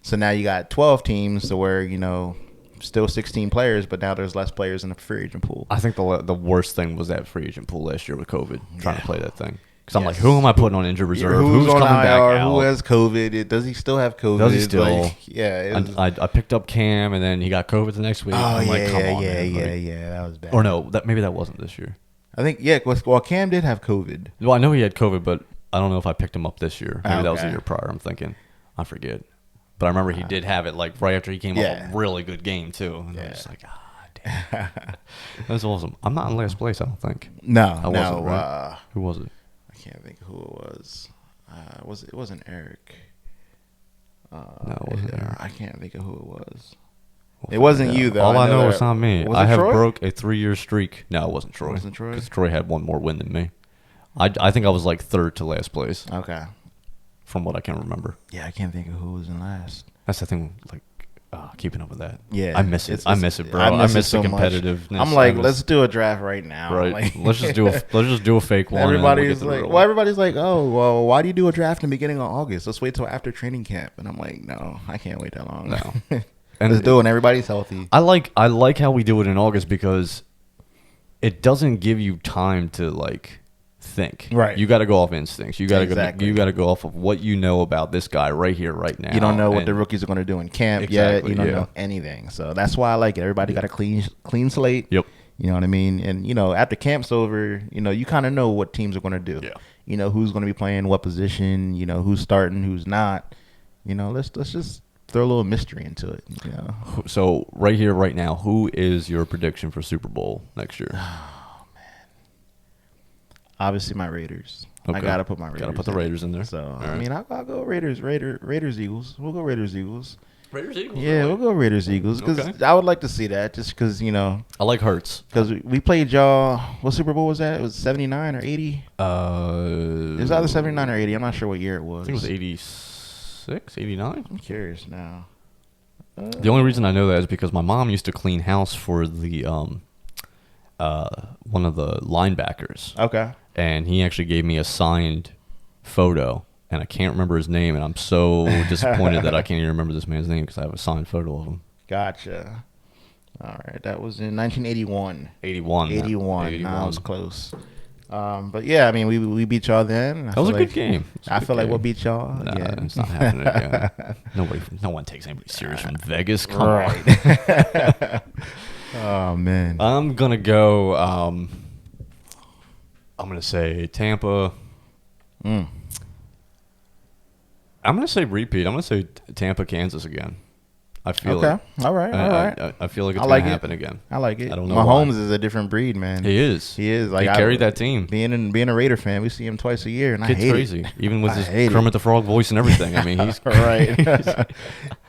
So now you got 12 teams to where, still 16 players, but now there's less players in the free agent pool. I think the worst thing was that free agent pool last year with COVID, trying to play that thing. Because I'm like, who am I putting on injured reserve? Who's coming back out? Who has COVID? Does he still have COVID? Does he still? Like, I picked up Cam, and then he got COVID the next week. Oh, yeah. That was bad. Or no, maybe that wasn't this year. I think, well, Cam did have COVID. Well, I know he had COVID, but I don't know if I picked him up this year. Maybe that was the year prior, I'm thinking. I forget. But I remember he did have it like right after he came off a really good game, too. And I was just like, damn. That's awesome. I'm not in last place, I don't think. No. I wasn't, right? Who was it? I can't think of who it was. It wasn't Eric. No, it wasn't Eric. I can't think of who it was. It wasn't you, though. All I know it's not me. I have Troy? broke a 3-year streak. No, it wasn't Troy. Wasn't Troy? Because Troy had one more win than me. I think I was like third to last place. Okay. From what I can remember. Yeah, I can't think of who was in last. That's the thing, like, keeping up with that. Yeah. I miss it. I miss it, bro. I miss the competitiveness. I'm like, let's do a draft right now. Right. Like, let's just do a fake one. Everybody's like, oh, well, why do you do a draft in the beginning of August? Let's wait till after training camp. And I'm like, no, I can't wait that long. No. And let's do it when everybody's healthy. I like how we do it in August because it doesn't give you time to like think. Right. You got to go off instincts. You got to go off of what you know about this guy right here, right now. You don't know what the rookies are going to do in camp yet. You don't know anything. So that's why I like it. Everybody got a clean slate. Yep. You know what I mean? And, after camp's over, you kind of know what teams are going to do. Yeah. You know who's going to be playing what position, who's starting, who's not. Let's just throw a little mystery into it. So right here, right now, who is your prediction for Super Bowl next year? Oh, man. Obviously, my Raiders. Okay. I got to put my Raiders Got to put the Raiders in there. So, right. I mean, I'll go Raiders, Eagles. We'll go Raiders, Eagles. Raiders, Eagles? Yeah, really? We'll go Raiders, Eagles. Because I would like to see that just because, I like Hurts. Because we played y'all. What Super Bowl was that? It was 79 or 80? It was either 79 or 80. I'm not sure what year it was. I think it was 86, 89. I'm curious now. The only reason I know that is because my mom used to clean house for the one of the linebackers. Okay. And he actually gave me a signed photo, and I can't remember his name, and I'm so disappointed that I can't even remember this man's name because I have a signed photo of him. Gotcha. All right, that was in 1981. 81. Nah, I was close. But yeah, I mean, we beat y'all then. That was a good game. I feel like we'll beat y'all. Nah, yeah, it's not happening again. No one takes anybody serious from Vegas. Come on. Oh man. I'm gonna go. I'm gonna say Tampa. I'm gonna say repeat. I'm gonna say Tampa, Kansas again. I feel okay. All right. I feel like it's gonna happen again. I like it. I don't know. Mahomes is a different breed, man. He is. Like, he carried that team. Being a Raider fan, we see him twice a year, and I hate crazy. it. Even with his Kermit the Frog voice and everything. I mean, he's right.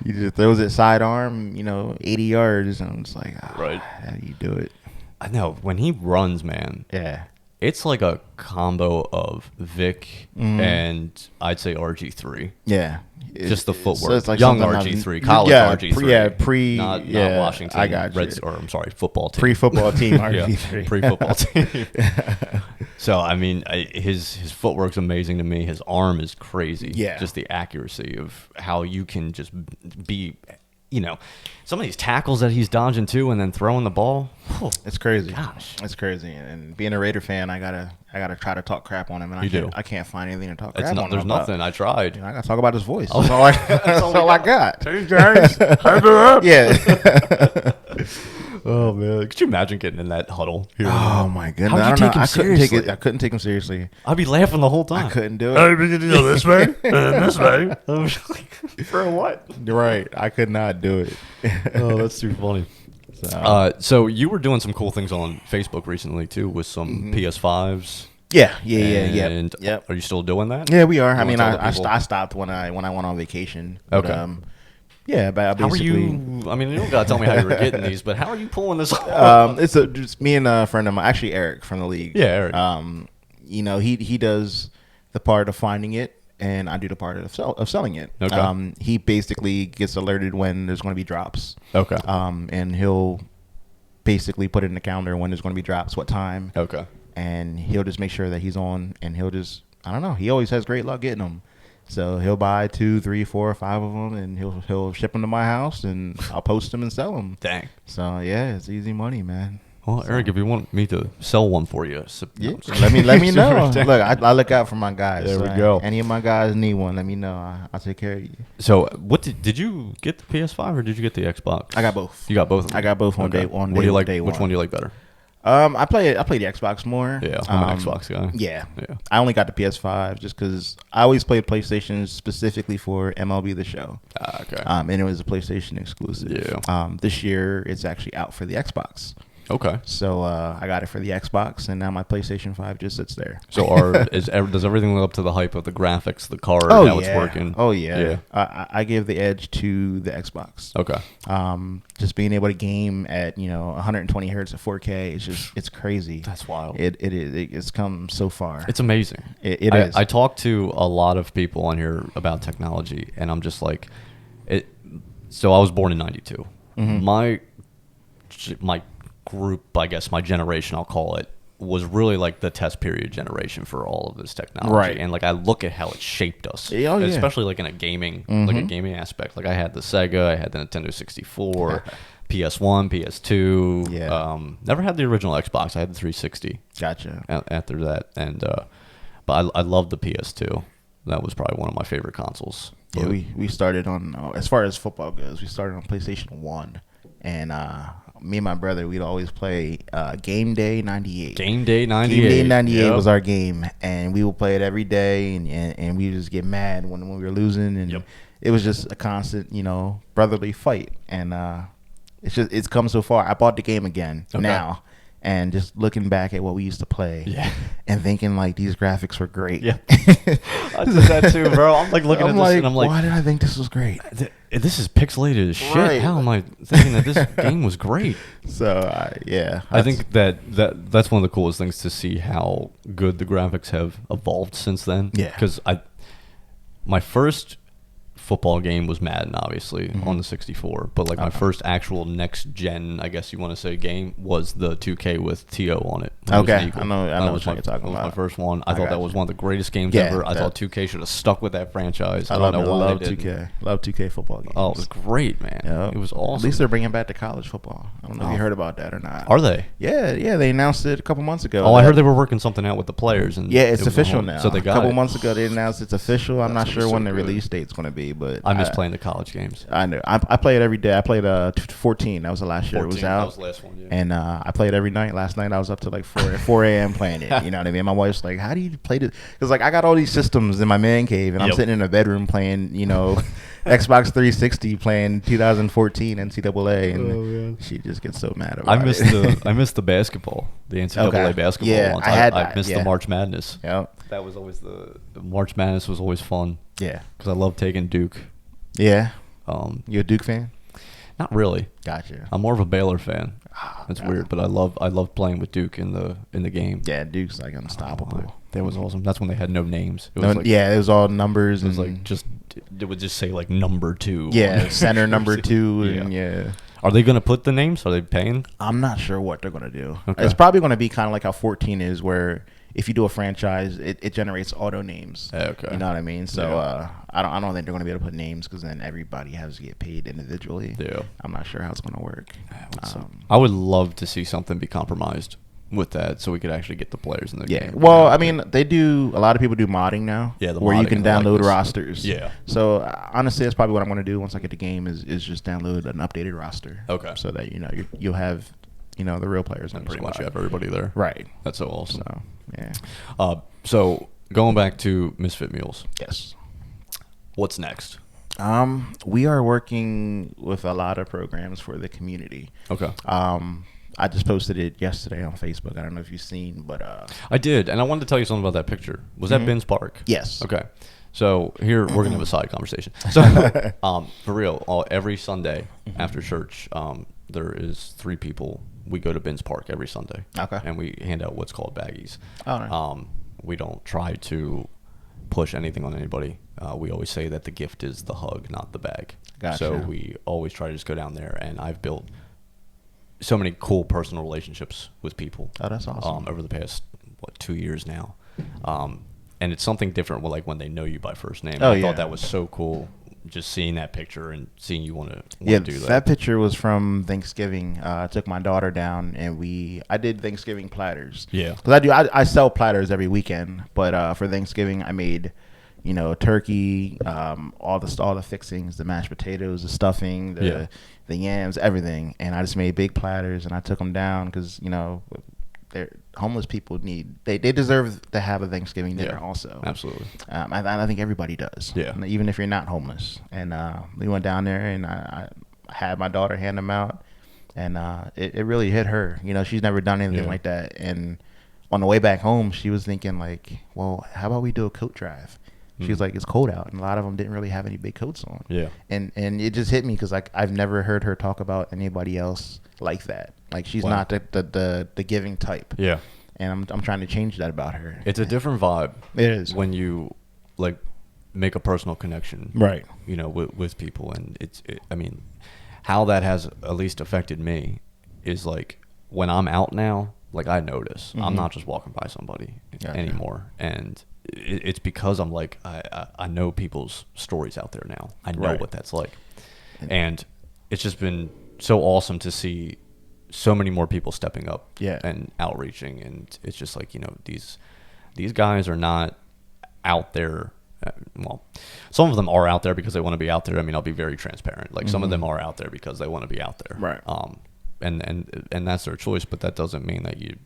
He just throws it sidearm, 80 yards, and I'm just like, right. How do you do it? I know when he runs, man. Yeah. It's like a combo of Vic and I'd say RG3. Yeah. Just the footwork. So it's like young RG3, college RG3. Not Washington. I got you. Football team. Pre-football team RG3. Pre-football team. So, I mean, his footwork's amazing to me. His arm is crazy. Yeah. Just the accuracy of how you can just be, some of these tackles that he's dodging too and then throwing the ball. It's crazy. Gosh. It's crazy. And being a Raider fan, I gotta try to talk crap on him, and I can't find anything to talk crap on him. There's nothing. I tried. I gotta talk about his voice. That's all I got. Hey guys, yeah. Oh man, could you imagine getting in that huddle? Oh my goodness! How'd you take him seriously? I couldn't take him seriously. I'd be laughing the whole time. I couldn't do it. Hey, we can do this way and this way. I was like, for what? Right, I could not do it. Oh, that's too funny. So you were doing some cool things on Facebook recently too, with some PS5s Yeah. Yep. Are you still doing that? Yeah, we are. I mean, I stopped when I went on vacation. But, okay. Yeah, but basically. How are you? I mean, you don't gotta tell me how you were getting these, but how are you pulling this off? It's just me and a friend of mine, actually Eric from the league. Yeah, Eric. He does the part of finding it, and I do the part of selling it. Okay. He basically gets alerted when there's going to be drops. Okay. And he'll basically put it in the calendar when there's going to be drops, what time. Okay. And he'll just make sure that he's on, and he'll just, I don't know, he always has great luck getting them. So he'll buy 2, 3, 4, 5 of them, and he'll ship them to my house, and I'll post them and sell them. Dang. So yeah, it's easy money, man. Well, Eric, if you want me to sell one for you, yeah, let me know. Look, I look out for my guys. There we go. Any of my guys need one, let me know. I'll take care of you. So, what did you get the PS5 or did you get the Xbox? I got both. You got both of them? I got both on day one. What do you like? Which one do you like better? I play the Xbox more. Yeah, I'm an Xbox guy. Yeah. I only got the PS5 just because I always played PlayStation specifically for MLB The Show. Okay. And it was a PlayStation exclusive. Yeah. This year it's actually out for the Xbox. Okay. So I got it for the Xbox, and now my PlayStation 5 just sits there. So does everything live up to the hype of the graphics, the card, how it's working? Oh, yeah. I give the edge to the Xbox. Okay. Just being able to game at 120 hertz at 4K, it's crazy. That's wild. It is. It's come so far. It's amazing. It is. I talk to a lot of people on here about technology, and I'm just like, So I was born in '92. Mm-hmm. My group, I guess my generation, I'll call it, was really like the test period generation for all of this technology. Right. And like I look at how it shaped us, especially like in a gaming, like a gaming aspect. Like I had the Sega, I had the Nintendo 64, PS1, PS2. Never had the original Xbox. I had the 360. Gotcha. After that, and but I loved the PS2. That was probably one of my favorite consoles. Yeah, we started on as far as football goes. We started on PlayStation 1, and me and my brother, we'd always play Game Day 98. Game Day 98. Game Day 98 was our game, and we would play it every day, and we just get mad when we were losing, and it was just a constant, brotherly fight, and it's come so far. I bought the game again now, and just looking back at what we used to play, and thinking like these graphics were great. Yeah, I did that too, bro. I'm like looking at this, and I'm like, why did I think this was great? This is pixelated as shit. Right. How am I thinking that this game was great? So I think that's one of the coolest things to see how good the graphics have evolved since then. Yeah, because my first football game was Madden, obviously, on the 64. But like my first actual next gen, I guess you want to say, game was the 2K with T.O. on it. Okay, I know what you're talking about. That was my first one. I thought that was one of the greatest games ever. I thought 2K should have stuck with that franchise. I don't know why love 2K. Love 2K football games. Oh, it was great, man. Yep. It was awesome. At least they're bringing back the college football. I don't know if you heard about that or not. Are they? Yeah. They announced it a couple months ago. Oh, I heard they were working something out with the players. And it's official now. So they got a couple months ago they announced it's official. I'm not sure when the release date's going to be, but I miss playing the college games. I know. I play it every day. I played 14. That was the last year it was out. That was the last one, yeah. And I played every night. Last night I was up to like 4 a.m. playing it. You know what I mean? My wife's like, how do you play this? Because like I got all these systems in my man cave, and I'm sitting in a bedroom playing, Xbox 360 playing 2014 NCAA, and she just gets so mad about it. I missed the basketball, the NCAA basketball ones. I missed the March Madness. Yep. That was always the March Madness was always fun. Yeah. Because I love taking Duke. Yeah. You a Duke fan? Not really. Gotcha. I'm more of a Baylor fan. That's weird, but I love playing with Duke in the game. Yeah, Duke's like unstoppable. That was awesome. That's when they had no names. It was it was all numbers. It was like it would just say like number 2. Yeah, center number 2, and Are they going to put the names? Are they paying? I'm not sure what they're going to do. Okay. It's probably going to be kind of like how 14 is, where if you do a franchise, it generates auto names. Okay. You know what I mean? So I don't think they're going to be able to put names, because then everybody has to get paid individually. Yeah. I'm not sure how it's going to work. I would love to see something be compromised with that, so we could actually get the players in the game. Well, I mean, a lot of people do modding now. Yeah, where you can download rosters. Yeah. So honestly, that's probably what I'm going to do once I get the game is just download an updated roster. Okay. So that you'll have the real players. And pretty much you have everybody there. Right. That's so awesome. So yeah. So going back to Misfit Meals. Yes. What's next? We are working with a lot of programs for the community. Okay. I just posted it yesterday on Facebook. I don't know if you've seen, but I did, and I wanted to tell you something about that picture. Was that Ben's Park? Yes. Okay. So here we're gonna have a side conversation. So for real, every Sunday after church, there is 3 people. We go to Ben's Park every Sunday. Okay. And we hand out what's called baggies. Oh, nice. We don't try to push anything on anybody. We always say that the gift is the hug, not the bag. Gotcha. So we always try to just go down there, and I've built so many cool personal relationships with people. Oh, that's awesome. Over the past 2 years now, and it's something different when they know you by first name. I thought that was so cool. Just seeing that picture and seeing you want to do that. That picture was from Thanksgiving. I took my daughter down and I did Thanksgiving platters. Yeah, because I sell platters every weekend, but for Thanksgiving I made, turkey, all the fixings, the mashed potatoes, the stuffing, the yams, everything, and I just made big platters and I took them down because homeless people they deserve to have a Thanksgiving dinner also. Absolutely. I think everybody does. Yeah. Even if you're not homeless. And we went down there and I had my daughter hand them out, and it really hit her. She's never done anything like that. And on the way back home, she was thinking well, how about we do a coat drive? She was like, it's cold out, and a lot of them didn't really have any big coats on. Yeah. And it just hit me because I've never heard her talk about anybody else like that. She's not the giving type. Yeah. And I'm trying to change that about her. It's a different vibe. It is when you make a personal connection, right? With people, and I mean, how that has at least affected me is when I'm out now, I notice I'm not just walking by somebody anymore, and it's because I'm I know people's stories out there now. I know what that's like, and it's just been so awesome to see so many more people stepping up and outreaching, and it's just these guys are not out there. Well, some of them are out there because they want to be out there. I mean, I'll be very transparent. Some of them are out there because they want to be out there. Right. And that's their choice, but that doesn't mean that you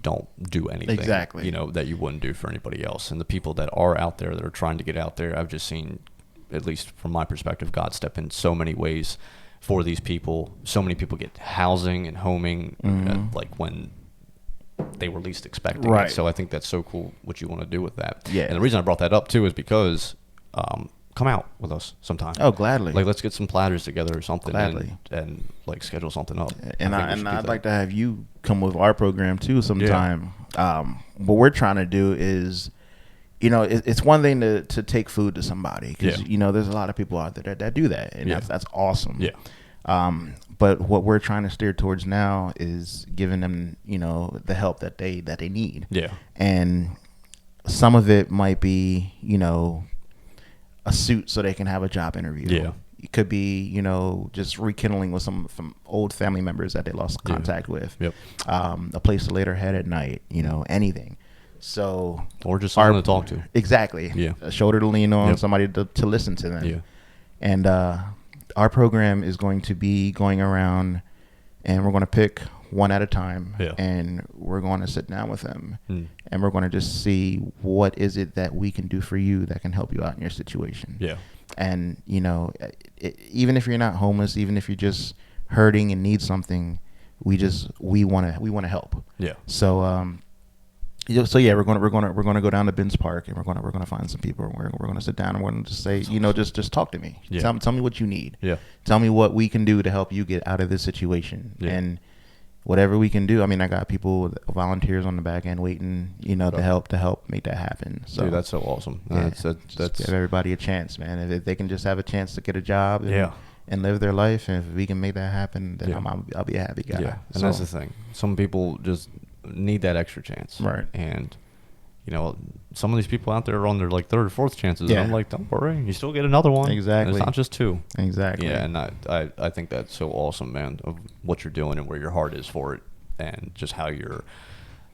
don't do anything exactly that you wouldn't do for anybody else. And the people that are out there that are trying to get out there, I've just seen, at least from my perspective, God step in so many ways for these people. So many people get housing and homing when they were least expecting it. So I think that's so cool what you want to do with that. Yeah. And the reason I brought that up too is because come out with us sometime. Oh, gladly. Let's get some platters together or something. Gladly. And schedule something up. And I'd like to have you come with our program too sometime. Yeah. What we're trying to do is, it's one thing to take food to somebody because there's a lot of people out there that do that, and that's awesome. Yeah. But what we're trying to steer towards now is giving them, the help that they need. Yeah. And some of it might be, a suit so they can have a job interview. Yeah. It could be, just rekindling with some old family members that they lost contact with. Yep. A place to lay their head at night, anything. So, or just someone to talk to. Exactly. Yeah. A shoulder to lean on, somebody to listen to them. Yeah. And our program is going to be going around, and we're going to pick one at a time, and we're going to sit down with them, and we're going to just see what is it that we can do for you that can help you out in your situation. Yeah. And even if you're not homeless, even if you're just hurting and need something, we want to help. Yeah. So we're gonna go down to Ben's Park, and we're gonna find some people. We're gonna sit down and we're gonna just say, just talk to me. Yeah. Tell me what you need. Yeah. Tell me what we can do to help you get out of this situation. Yeah. And whatever we can do. I mean, I got people, volunteers on the back end waiting, to help make that happen. So dude, that's so awesome. That's give everybody a chance, man. If they can just have a chance to get a job and live their life, and if we can make that happen, then I'll be a happy guy. Yeah, and that's the thing. Some people just need that extra chance, right? And some of these people out there are on their third or fourth chances. Yeah. And I'm like, don't worry, you still get another one. Exactly. And it's not just two. Exactly. Yeah, and I think that's so awesome, man, of what you're doing and where your heart is for it, and just how you're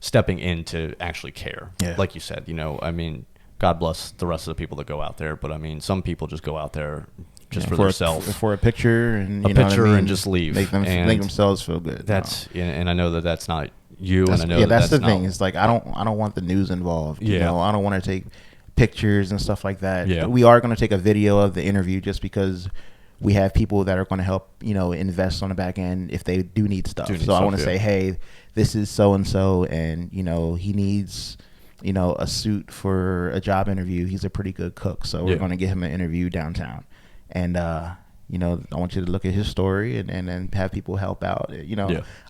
stepping in to actually care. Yeah. Like you said, I mean, God bless the rest of the people that go out there, but I mean, some people just go out there just for themselves, for a picture, and and just leave, make themselves feel good. And I know that's not you, and I know that's the thing. It's I don't want the news involved. I don't want to take pictures and stuff like that. Yeah. We are going to take a video of the interview just because we have people that are going to help, invest on the back end if they do need stuff. I want to say, hey, this is so and so, and he needs a suit for a job interview. He's a pretty good cook, so we're going to get him an interview downtown. And I want you to look at his story and then have people help out.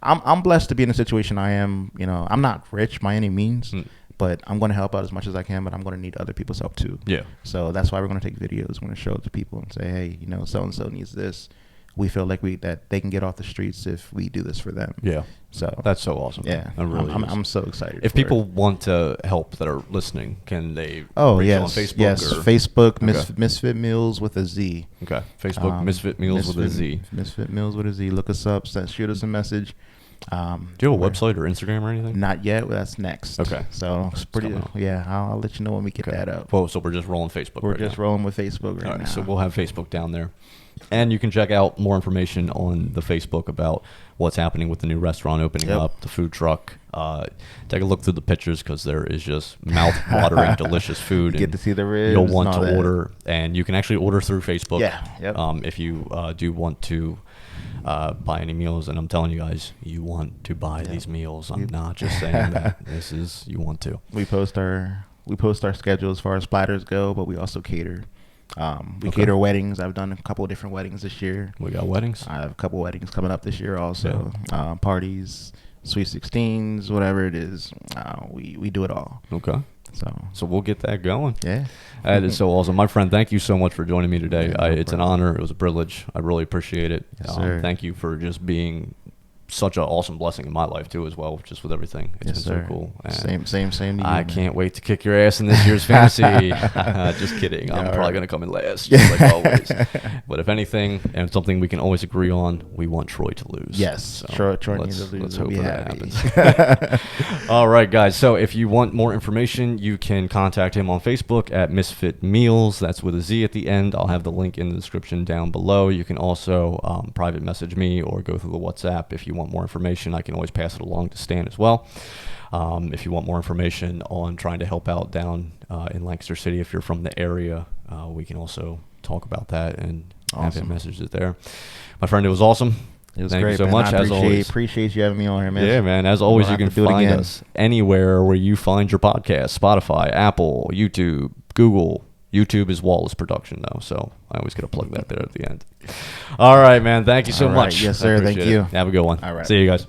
I'm blessed to be in a situation I am. I'm not rich by any means, but I'm going to help out as much as I can. But I'm going to need other people's help too. Yeah. So that's why we're going to take videos. We're going to show it to people and say, hey, so and so needs this. We feel like that they can get off the streets if we do this for them. Yeah. So that's so awesome. Yeah. I'm so excited. If people want to help that are listening, can they? Oh, yes. On Facebook? Yes. Facebook, Misfit Meals with a Z. Okay. Facebook, Misfit Meals with a Z. Misfit Meals with a Z. Look us up. Shoot us a message. Do you have a website or Instagram or anything? Not yet. That's next. Okay. So it's pretty. Yeah. I'll let you know when we get that up. Well, so we're just rolling Facebook. We're just rolling with Facebook right now. So we'll have Facebook down there. And you can check out more information on the Facebook about what's happening with the new restaurant opening up, the food truck. Take a look through the pictures because there is just mouth-watering, delicious food. You get to see the ribs. You'll want to order, and you can actually order through Facebook. Yeah. Yep. If you do want to buy any meals, and I'm telling you guys, you want to buy these meals. I'm not just saying that. You want to. We post our schedule as far as platters go, but we also cater. We cater weddings. I've done a couple of different weddings this year. We got weddings? I have a couple weddings coming up this year also. Yeah. Parties, Sweet 16s, whatever it is. We do it all. Okay. So we'll get that going. Yeah. That is so awesome. My friend, thank you so much for joining me today. It's an honor. It was a privilege. I really appreciate it. Yes, sir. Thank you for just being such an awesome blessing in my life too, as well, just with everything. It's been so cool. And same to you. I can't wait to kick your ass in this year's fantasy. Just kidding. I'm probably going to come in last, just like always. But if anything, and something we can always agree on, we want Troy to lose. Yes, so Troy needs to lose. Let's hope that happens. All right, guys. So if you want more information, you can contact him on Facebook at Misfit Meals. That's with a Z at the end. I'll have the link in the description down below. You can also private message me or go through the WhatsApp if you want more information. I can always pass it along to Stan as well. If you want more information on trying to help out down in Lancaster City, if you're from the area, we can also talk about that and have him message it there. My friend, it was awesome. It was Thank great, you so man. much. Appreciate you having me on here, man. Yeah, man. As always, you can find us anywhere where you find your podcast: Spotify, Apple, YouTube, Google. YouTube is Wallace Production, though, so I always got to plug that there at the end. All right, man. Thank you so much. Yes, sir. Thank you. Have a good one. All right. See you guys.